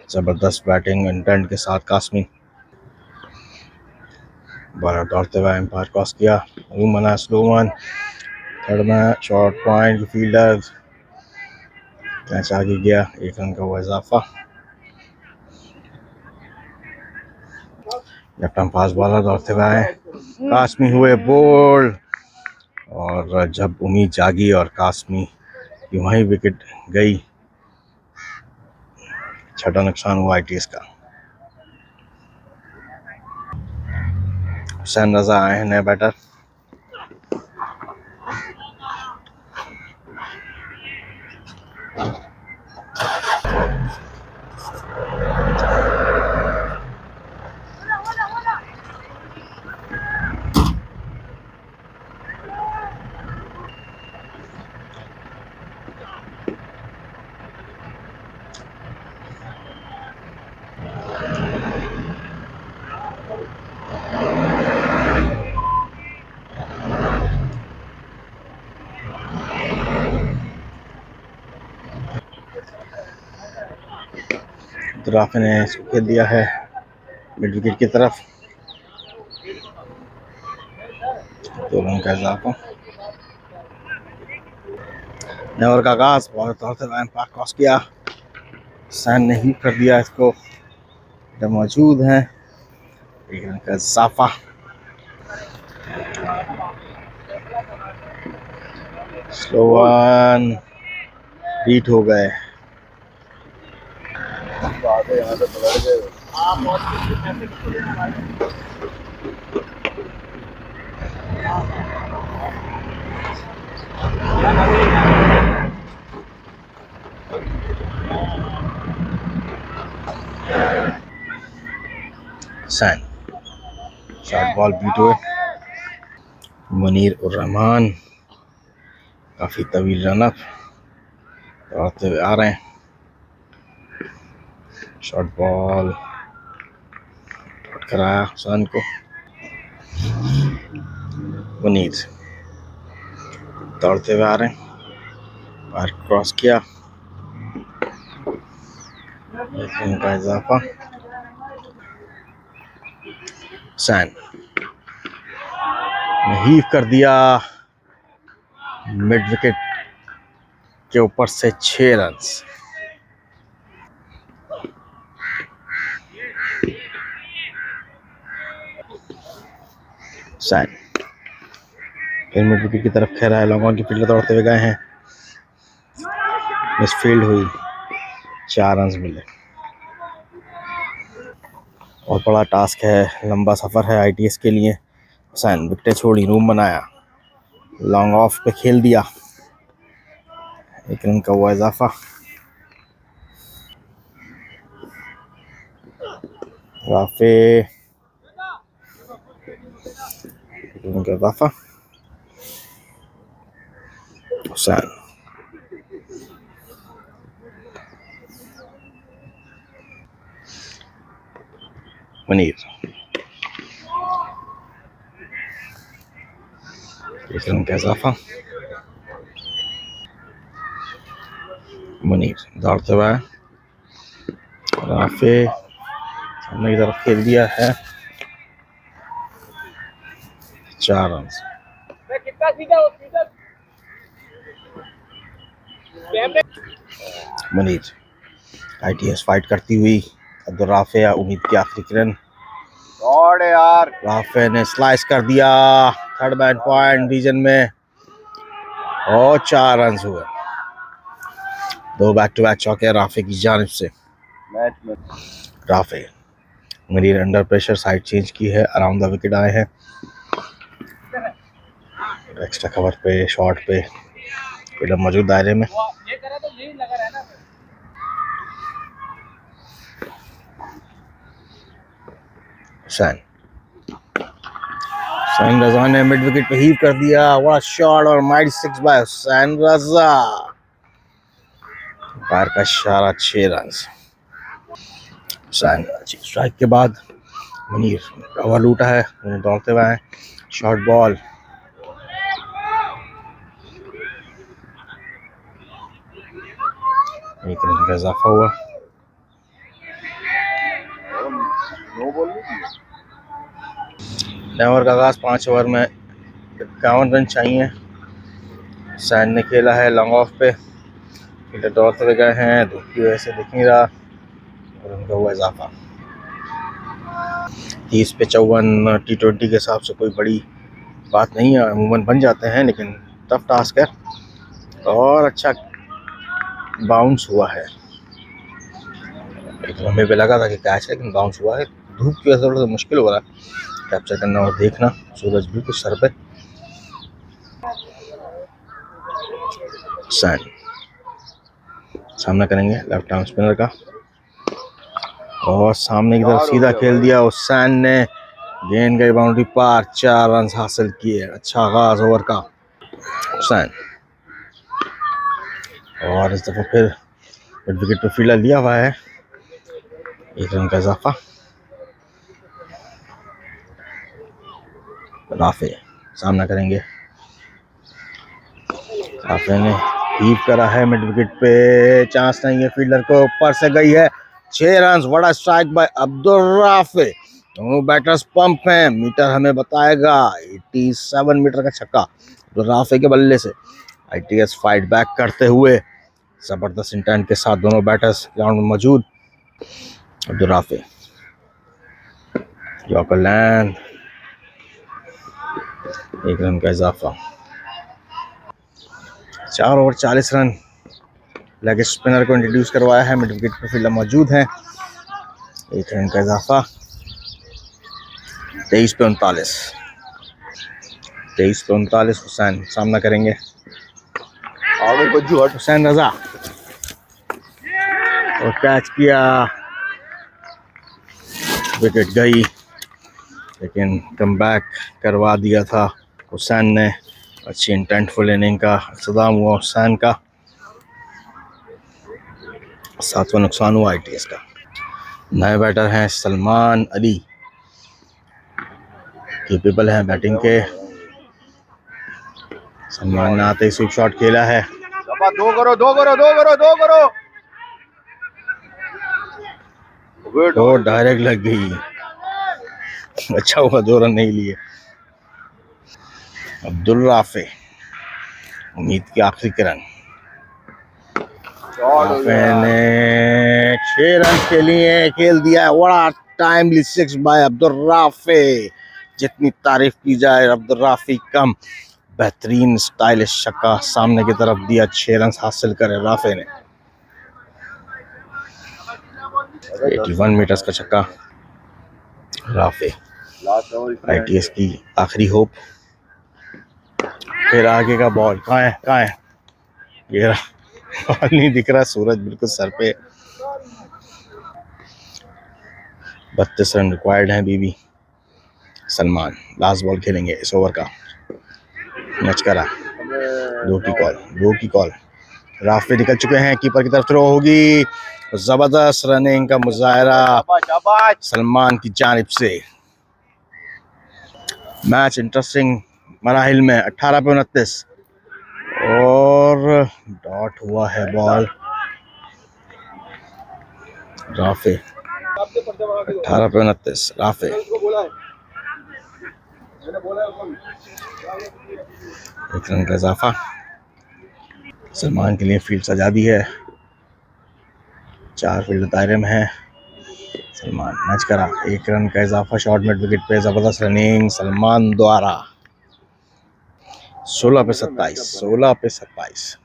जबरदस्त बैटिंग इंटेंट के साथ कासमी। बॉलर दौड़ते हुए एम्पायर क्रॉस किया, जूम बनाया, स्लो वन, थर्ड में शॉर्ट पॉइंट फील्डर कैच आगे गया, 1 रन का हुआ इजाफा। लेफ्ट आर्म फास्ट बॉलर दौड़ते हुए आए, कासमी हुए बोल्ड और जब उम्मीद जागी और कासमी की वहीं विकेट गई, 6ठा नुकसान हुआ आईटीएस का। हुसैन रजा आए हैं नए बैटर। राफे ने इसको खेल दिया है मिड विकेट की तरफ, 2 रन का इजाफा। नए ओवर का आगाज, बॉलर दौड़ते हुए एम्पायर क्रॉस किया, हुसैन ने ही कर दिया इसको, जब मौजूद हैं, 1 रन का इजाफा। स्लो वन, बीट हो गए। यहाँ से पकड़ गए। हुसैन शॉर्ट बॉल बीट हुए, मुनीर उर रहमान काफी तवील रन अप दौड़ते हुए आ रहे हैं, शॉर्ट बॉल कराया हुसैन को। मुनीर दौड़ते हुए आ रहे हैं, पार क्रॉस किया, 1 रन का इजाफा। हुसैन ने हीव कर दिया मिड विकेट के ऊपर से, 6 रन। हुसैन फिर मिड विकेट की तरफ खेल रहा है, लॉन्ग ऑन की फील्डर दौड़ते हुए गए हैं, मिस फील्ड हुई, 4 रन मिले। बहुत बड़ा टास्क है, लंबा सफ़र है ITS के लिए। हुसैन विकेटें छोड़ी, रूम बनाया, लॉन्ग ऑफ पे खेल दिया, एक रन का हुआ इजाफा। राफे एक रन का इजाफा। हुसैन मुनीर एक रन का इजाफा। मुनीर दौड़ते हुए राफे सामने की तरफ खेल दिया है, 4 रन। मुनीर ITS फाइट करती हुई, अब्दुल राफे या उम्मीद की आखिरी रन। और यार राफे ने स्लाइस कर दिया थर्ड मैन पॉइंट रीजन में और 4 रन हुए। 2 बैक टू बैक चौके राफे की जानिब से। मैच में Rafe Munir under pressure side change की है, अराउंड द विकेट आए हैं, एक्स्ट्रा कवर पे शॉट पे फील्डर मौजूद दायरे में। हुसैन रजा ने मिड विकेट पे हीव कर दिया, बड़ा शॉट और माइड 6 बाय हुसैन रजा। बाहर का इशारा, 6 रन। हुसैन अच्छी स्ट्राइक के बाद मुनीर कवर लूटा है, दौड़ते हुए हैं, शॉर्ट बॉल, एक रन का इजाफा हुआ। नो बॉल नहीं नए ओवर का आगाज, 5 ओवर में 51 रन चाहिए। हुसैन ने खेला है लॉन्ग ऑफ पे, फील्डर दौड़ते हुए गए हैं, धूप की वजह से दिख नहीं रहा और उनका हुआ इजाफा। 30 पे 54 T20 के हिसाब से कोई बड़ी बात नहीं है, अमूमन बन जाते हैं, लेकिन टफ टास्क है और अच्छा बाउंस हुआ है। एक हमें भी लगा था कि कैच है, लेकिन बाउंस हुआ है। धूप की वजह से थोड़ा सा मुश्किल हो रहा है कैप्चर करना और देखना, सूरज बिल्कुल सर पे। हुसैन सामना करेंगे लेफ्ट आर्म स्पिनर का और सामने की तरफ सीधा खेल दिया हुसैन ने, गेंद गई बाउंड्री पार, 4 रन हासिल किए। अच्छा आगाज ओवर का हुसैन, और इस दफा फिर मिड विकेट पे फील्डर लिया हुआ है, 1 रन का इजाफा। राफे सामना करेंगे, राफे ने हीव करा है मिड विकेट पे, चांस नहीं है फील्डर को, ऊपर से गई है, 6 रन। बड़ा स्ट्राइक बाय अब्दुल राफे, दोनों बैटर्स पंप हैं, मीटर हमें बताएगा 87 मीटर का छक्का अब्दुल राफे के बल्ले से। ITS फाइट बैक करते हुए जबरदस्त इंटेंट के साथ दोनों बैटर्स ग्राउंड में मौजूद। Abdul Rafe yorker land, 1 run का इजाफा। 4 ओवर 40 रन, लेग स्पिनर को इंट्रोड्यूस करवाया है, मिड विकेट पर फील्डर मौजूद हैं, 1 रन का इजाफा। 23 पे 39 हुसैन सामना करेंगे, आगे बज्जू हट। हुसैन रजा और कैच किया, विकेट गई, लेकिन कम बैक करवा दिया था हुसैन ने। अच्छी इंटेंटफुल इनिंग का इख्तिताम हुआ हुसैन का, 7वां नुकसान हुआ ITS का। नए बैटर हैं सलमान अली, कैपेबल हैं बैटिंग के। सलमान ने आते ही स्वीप शॉट खेला है, दो करो तो डायरेक्ट लग गई, अच्छा हुआ 2 रन नहीं लिए। अब्दुल राफे उम्मीद की आखिरी रन, राफे ने 6 रन के लिए खेल दिया, बड़ा टाइमली 6 बाय अब्दुल राफे। जितनी तारीफ की जाए अब्दुल राफी कम, बेहतरीन स्टाइलिश छक्का सामने की तरफ दिया, 6 रन हासिल करे राफे ने। 81 मीटर्स का छक्का, राफे लास्ट ओवर इसमें ITS की आखिरी होप। फिर आगे का बॉल कहाँ है ये रहा। बॉल नहीं दिख रहा, सूरज बिल्कुल सर पे। 32 रन रिक्वायर्ड हैं बीबी। सलमान लास्ट बॉल खेलेंगे इस ओवर का। मैच करा, दो की कॉल। राफे निकल चुके हैं, कीपर की तरफ थ्रो होगी। जबरदस्त रनिंग का मुजाहरा सलमान की जानिब से। मैच इंटरेस्टिंग मराहिल में। 18 पे 29 और डॉट हुआ है बॉल। राफे 18 पे 29 राफे। एक रन का इजाफा सलमान के लिए। फील्ड सजा दी है, 4 फील्ड दायरे में है। सलमान मैच करा, 1 रन का इजाफा शॉर्ट मिड विकेट पे। जबरदस्त रनिंग सलमान द्वारा। 16 पे 27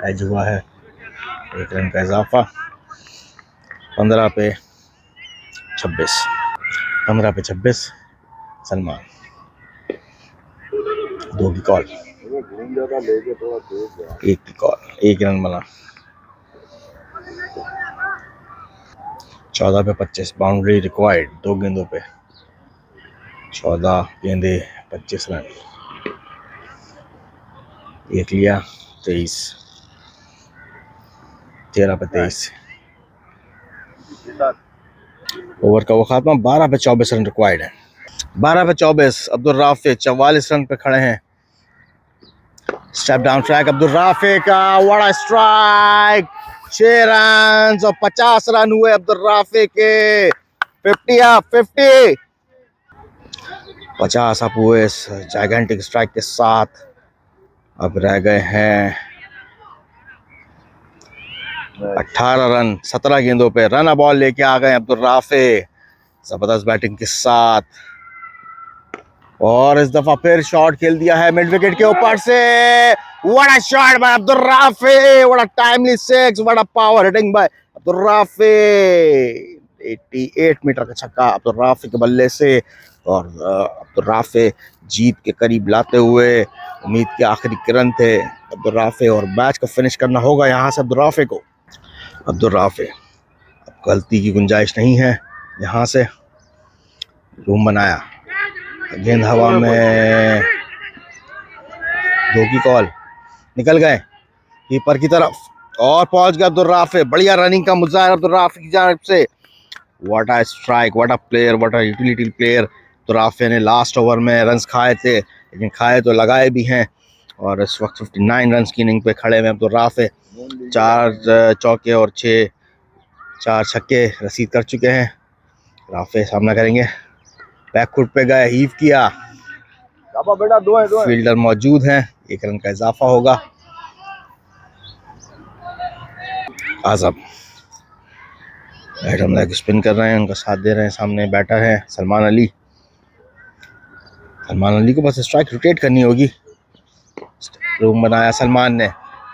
एज हुआ है। 1 रन का इजाफा। 15 पे 26 सलमान। 2 की कॉल, घूम जाता लेके थोड़ा तेज गया। 1 की कॉल, 1 रन बना। 14 पे 25 बाउंड्री रिक्वायर्ड। 2 गेंदों पे 14 गेंदे 25 रन। 1 लिया। 13 पे 23 ओवर का वो खात्मा। 12 पे 24 रन रिक्वायर्ड है। 12 पे 24 अब्दुल राफे 44 रन पे खड़े हैं। Step down track Abdul Rafe का, बड़ा स्ट्राइक। 6 रन और 50 रन हुए अब्दुल राफे के। 50 50 अप हुए इस जाइगेंटिक स्ट्राइक के साथ। अब रह गए हैं 18 रन 17 गेंदों पे। रन बॉल लेके आ गए अब्दुल राफे जबरदस्त बैटिंग के साथ। और इस दफा फिर शॉट खेल दिया है मिड विकेट के ऊपर से। What a shot by Abdul Rafay, what a timely six, what a power hitting by Abdul Rafay. 88 metre का छक्का अब्दुल राफे के बल्ले से। और अब्दुल राफे जीत के करीब लाते हुए। उम्मीद के आखिरी किरण थे अब्दुल राफे, और मैच को फिनिश करना होगा यहाँ से अब्दुल राफे को। अब्दुल राफे अब गलती की गुंजाइश नहीं है। यहाँ से रूम बनाया, गेंद हवा में। 2 की कॉल, निकल गए कीपर की तरफ और पहुंच गया अब्दुल राफे। बढ़िया रनिंग का मुजाहरा अब्दुल राफे की जानिब से। What a strike, what a player, what a utility player. Abdul Rafe ने लास्ट ओवर में रन्स खाए थे, लेकिन खाए तो लगाए भी हैं। और इस वक्त 59 रन की इनिंग पे खड़े हुए अब्दुल राफे। 4 चौके और 4 छक्के रसीद कर चुके हैं। राफे सामना करेंगे, बैक फुट पे गए, हीव किया। बेटा दो है फील्डर मौजूद हैं, 1 रन का इजाफा होगा। आजम बैटर लेग स्पिन कर रहे हैं, उनका साथ दे रहे हैं। सामने बैटर है सलमान अली। सलमान अली को बस स्ट्राइक रोटेट करनी होगी। रूम बनाया सलमान ने,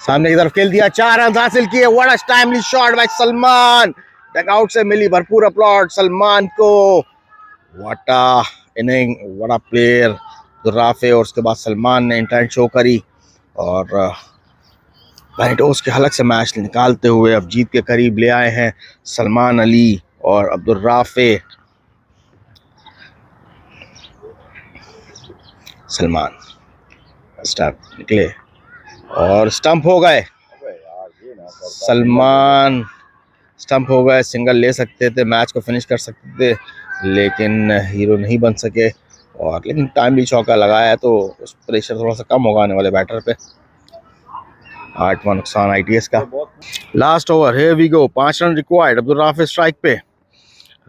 सामने की तरफ खेल दिया। 4 रन हासिल किए। What a timely shot bye Salman. Dugout से मिली भरपूर अपलॉड सलमान को। What a inning, what a player Rafe. और उसके बाद सलमान ने इंटेंट शो करी और बेनिटोस के हलक से मैच निकालते हुए अब जीत के करीब ले आए हैं सलमान अली और अब्दुल राफे। सलमान स्टंप निकले और स्टंप हो गए। सलमान स्टंप हो गए। सिंगल ले सकते थे, मैच को फिनिश कर सकते थे, लेकिन हीरो नहीं बन सके। और लेकिन टाइमली चौका लगाया तो उस प्रेशर थोड़ा सा कम होगा आने वाले बैटर पे। 8वां नुकसान ITS का। Last over, here we go. 5 run required. Abdul Rafay strike पे,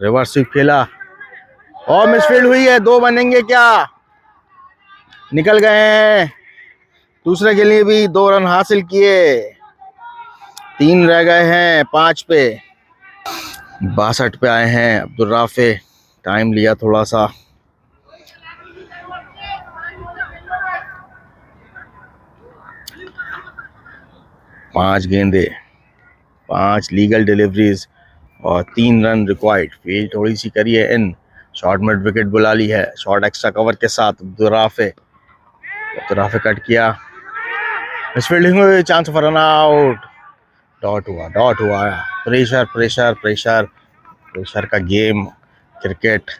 रिवर्स स्वीप खेला और मिसफील्ड हुई है। 2 बनेंगे क्या? निकल गए हैं। दूसरे के लिए भी 2 रन हासिल किए। 3 रह गए हैं 5 पे। 62 पे आए हैं अब्दुल राफे। टाइम लिया थोड़ा सा। पांच गेंदे, 5 लीगल डिलीवरीज और 3 रन रिक्वायर्ड। फील्ड थोड़ी सी करी है इन, शॉर्ट मिड विकेट बुला ली है, शॉर्ट एक्स्ट्रा कवर के साथ। अब्दुर्राफे कट किया, मिस फील्डिंग हुई, chance for run out. Dot हुआ। प्रेशर का गेम क्रिकेट,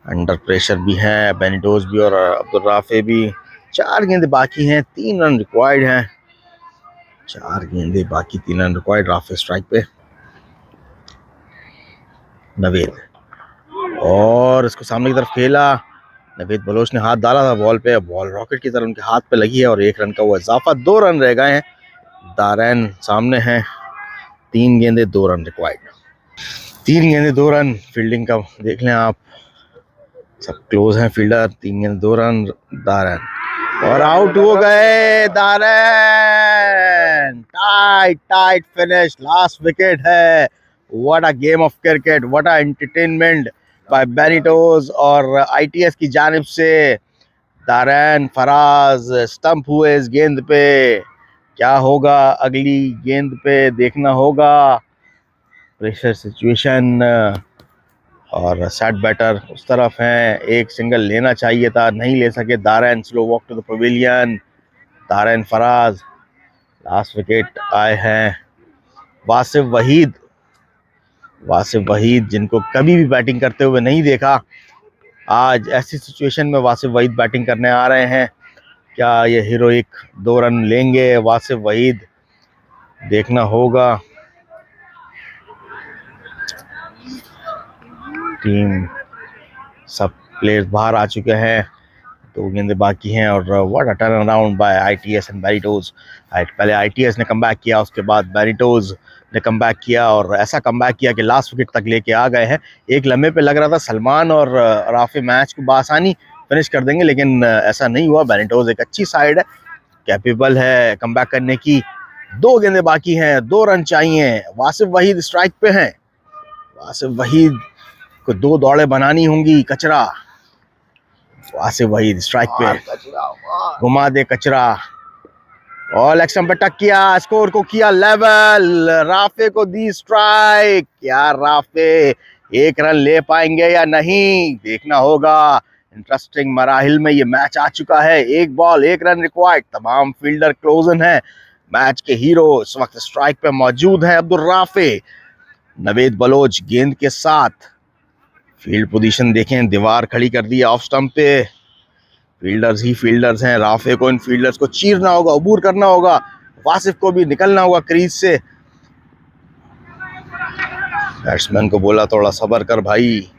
अंडर प्रेशर भी है बेनिटोज भी और अब्दुर्राफे भी। 4 गेंदें बाकी हैं, 3 रन रिक्वायर्ड हैं। 4 गेंदें बाकी, 3 रन रिक्वायर्ड। राफे स्ट्राइक पे, नवेद और इसको सामने की तरफ खेला। नवेद बलोच ने हाथ डाला था बॉल पे, बॉल रॉकेट की तरह उनके हाथ पे लगी है और 1 रन का हुआ इजाफा। 2 रन रह गए हैं। दारैन सामने हैं, 3 गेंदे 2 रन रिक्वायर्ड। 3 गेंदे 2 रन। फील्डिंग का देख लें आप, सब क्लोज हैं फील्डर। 3 गेंदे 2 रन। दारैन और आउट हो गए। Darain tight finish, last wicket है। What a game of cricket, what a entertainment by बेनिटोज और आईटीएस की जानिब से। दारैन फराज स्टंप हुए इस गेंद पे। क्या होगा अगली गेंद पे देखना होगा। प्रेशर सिचुएशन और सेट बैटर उस तरफ हैं, एक सिंगल लेना चाहिए था, नहीं ले सके। Darain slow walk to the pavilion. Darain Faraz, last wicket आए हैं वासिफ वहीद जिनको कभी भी बैटिंग करते हुए नहीं देखा, आज ऐसी सिचुएशन में वासिफ वहीद बैटिंग करने आ रहे हैं। क्या ये हीरोइक 2 रन लेंगे वासिफ वहीद, देखना होगा। टीम सब प्लेयर्स बाहर आ चुके हैं, 2 गेंदें बाकी हैं और what a turn around by ITS and बेनिटोज। पहले आईटीएस ने कमबैक किया, उसके बाद बेनिटोज ने कमबैक किया और ऐसा कमबैक किया कि लास्ट विकेट तक लेके आ गए हैं। एक लम्हे पे लग रहा था सलमान और राफे मैच को बासानी फिनिश कर देंगे, लेकिन ऐसा नहीं हुआ। बेनिटोज एक अच्छी साइड है, कैपेबल है कमबैक करने की। 2 गेंदें बाकी हैं, 2 रन चाहिए। वासिफ वहीद स्ट्राइक पे हैं, वासिफ वहीद को 2 दौड़ें बनानी होंगी। कचरा, वासिफ वहीद स्ट्राइक पे, घुमा दे कचरा और लेग स्टंप पे टक किया, स्कोर को किया लेवल। राफे को दी स्ट्राइक। क्या राफे 1 रन ले पाएंगे या नहीं, देखना होगा। इंटरेस्टिंग मराहिल में ये मैच आ चुका है। 1 बॉल 1 रन रिक्वायर्ड, तमाम फील्डर क्लोजन है। मैच के हीरो इस वक्त स्ट्राइक पे मौजूद हैं अब्दुर्राफे। नवेद बलोच गेंद के साथ, फील्ड पोजीशन देखें, दीवार खड़ी कर दी ऑफ स्टंप पे। फील्डर्स ही फील्डर्स हैं, राफे को इन फील्डर्स को चीरना होगा, अबूर करना होगा। वासिफ को भी निकलना होगा क्रीज से। बैट्समैन को बोला थोड़ा सब्र कर भाई।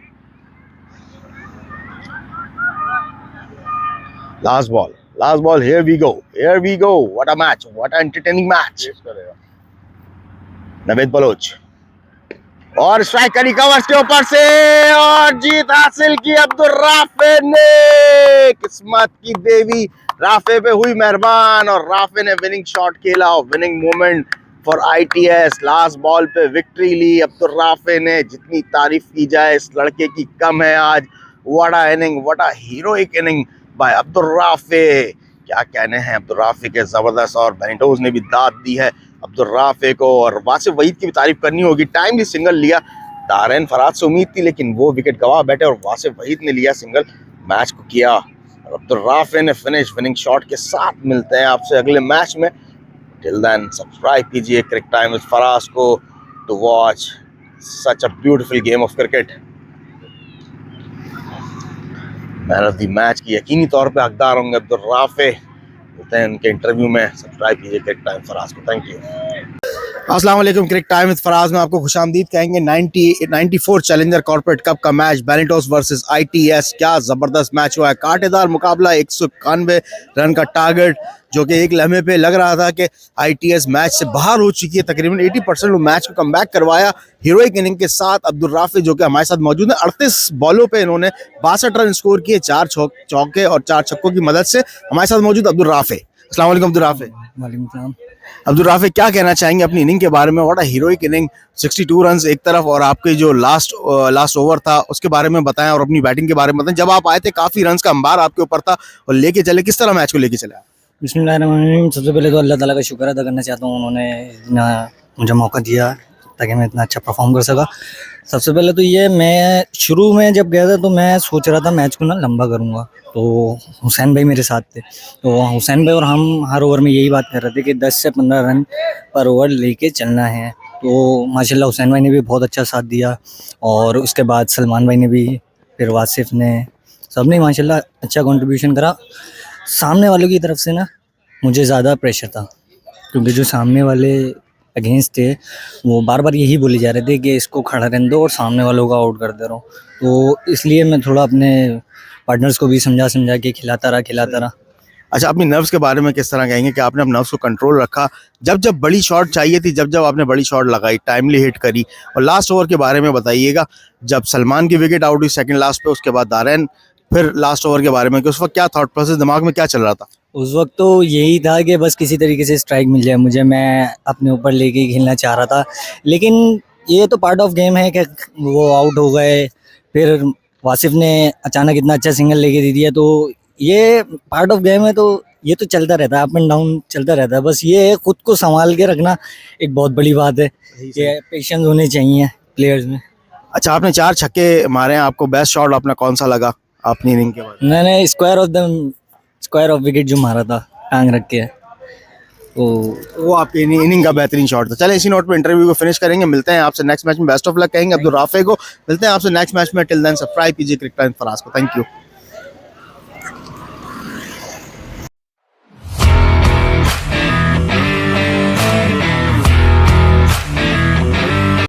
Last ball, here we go, what a match, what a entertaining match. Naved Baloch और स्ट्राइक करी कवर्स के ऊपर से और जीत हासिल की अब्दुर्राफे ने। किस्मत की देवी राफे पे हुई मेहरबान और राफे ने विनिंग शॉट खेला और winning moment for ITS. Last ball पे विक्ट्री ली अब्दुर्राफे ने। जितनी तारीफ की जाए इस लड़के की कम है आज। What a inning, what a heroic inning by Abdurrafe. क्या कहने हैं अब्दुर्राफे के, जबरदस्त। और बेनिटोज ने भी दाद दी है अब्दुर्राफे को और वासिफ वहीद की भी तारीफ करनी होगी। टाइमली सिंगल लिया, दारैन फराज से उम्मीद थी लेकिन वो विकेट गवा बैठे और वासिफ वहीद ने लिया सिंगल, मैच को किया और अब्दुर्राफे ने फिनिश विनिंग शॉट के साथ। मिलते हैं आपसे अगले मैच में। टिल देन सब्सक्राइब कीजिए क्रिकेट टाइम विद फराज को to watch such a beautiful game of cricket. Man of the match की यकीनी तौर पे हकदार होंगे अब्दुर्राफे। मिलते हैं उनके इंटरव्यू में। सब्सक्राइब कीजिए क्रिकेट टाइम फराज को। Thank you. अस्सलाम वालेकुम, क्रिकेट टाइम विद फराज में आपको खुशामदीद कहेंगे। 94 चैलेंजर कॉर्पोरेट कप का मैच बेनिटोज वर्सेस आईटीएस, क्या ज़बरदस्त मैच हुआ है। कांटेदार मुकाबला, 191 रन का टारगेट, जो कि एक लम्हे पे लग रहा था कि आईटीएस मैच से बाहर हो चुकी है। तकरीबन 80% वो मैच को कमबैक करवाया हीरोइक इनिंग के साथ। अब्दुर्राफे जो कि हमारे साथ मौजूद है, 38 बॉलों पे इन्होंने 62 रन स्कोर किए, 4 चौके और 4 छक्कों की मदद से। हमारे साथ मौजूद अब्दुर्राफे। अस्सलाम वालेकुम अब्दुर्राफे। वालेकुम सलाम। अब्दुर्राफे, क्या कहना चाहेंगे अपनी इनिंग के बारे में। What a heroic inning, 62 run एक तरफ और आपके जो लास्ट ओवर था उसके बारे में बताएं और अपनी बैटिंग के बारे में बताएं। जब आप आए थे काफी रन का अंबार आपके ऊपर था और लेके चले, किस तरह मैच को लेके चले? बिस्मिल्लाहिर्रहमानिर्रहीम। सबसे पहले तो अल्लाह ताला का शुक्र अदा करना चाहता हूँ, उन्होंने इतना मुझे मौका दिया था कि मैं इतना अच्छा परफॉर्म कर सका। सबसे पहले तो ये, मैं शुरू में जब गया था तो मैं सोच रहा था मैच को ना लंबा करूँगा, तो हुसैन भाई मेरे साथ थे, तो हुसैन भाई और हम हर ओवर में यही बात कर रहे थे कि 10 से 15 रन पर ओवर लेके चलना है। तो माशाल्लाह हुसैन भाई ने भी बहुत अच्छा साथ दिया, और उसके बाद सलमान भाई ने भी, फिर वासिफ ने, सब ने माशाल्लाह अच्छा कंट्रीब्यूशन करा। सामने वालों की तरफ से ना मुझे ज़्यादा प्रेशर था, क्योंकि जो सामने वाले अगेंस्ट थे वो बार बार यही बोले जा रहे थे कि इसको खड़ा रहने दो और सामने वालों को आउट कर दे रहा हूँ। तो इसलिए मैं थोड़ा अपने पार्टनर्स को भी समझा के खिलाता रहा। अच्छा, अपनी नर्व्स के बारे में किस तरह कहेंगे कि आपने अपने नर्व्स को कंट्रोल रखा जब जब बड़ी शॉट चाहिए थी, जब जब आपने बड़ी शॉट लगाई, टाइमली हिट करी? और लास्ट ओवर के बारे में बताइएगा, जब सलमान की विकेट आउट हुई सेकंड लास्ट पे, उसके बाद दारैन, फिर लास्ट ओवर के बारे में कि उस वक्त क्या थॉट प्रोसेस दिमाग में क्या चल रहा था? उस वक्त तो यही था कि बस किसी तरीके से स्ट्राइक मिल जाए मुझे, मैं अपने ऊपर लेके ही खेलना चाह रहा था। लेकिन ये तो पार्ट ऑफ गेम है कि वो आउट हो गए, फिर वासिफ ने अचानक इतना अच्छा सिंगल लेके दे दिया, तो ये पार्ट ऑफ गेम है, तो ये तो चलता रहता है, अप एंड डाउन चलता रहता है। बस ये है, खुद को संभाल के रखना एक बहुत बड़ी बात है, ये पेशेंस होने चाहिए प्लेयर्स में। अच्छा, आपने 4 छक्के मारे हैं, आपको बेस्ट शॉट अपना कौन सा लगा अपनी इनिंग के बाद? मैंने स्क्वायर ऑफ विकेट जो मारा था टांग रख के, तो वो आपकी इनिंग का बेहतरीन शॉट था। चलें, इसी नोट पे इंटरव्यू को फिनिश करेंगे, मिलते हैं आपसे नेक्स्ट मैच में। बेस्ट ऑफ लक कहेंगे अब्दुल राफे को, मिलते हैं आपसे नेक्स्ट मैच में। टिल देन सब्सक्राइब कीजिए क्रिकेट टाइम फराज को। Thank you.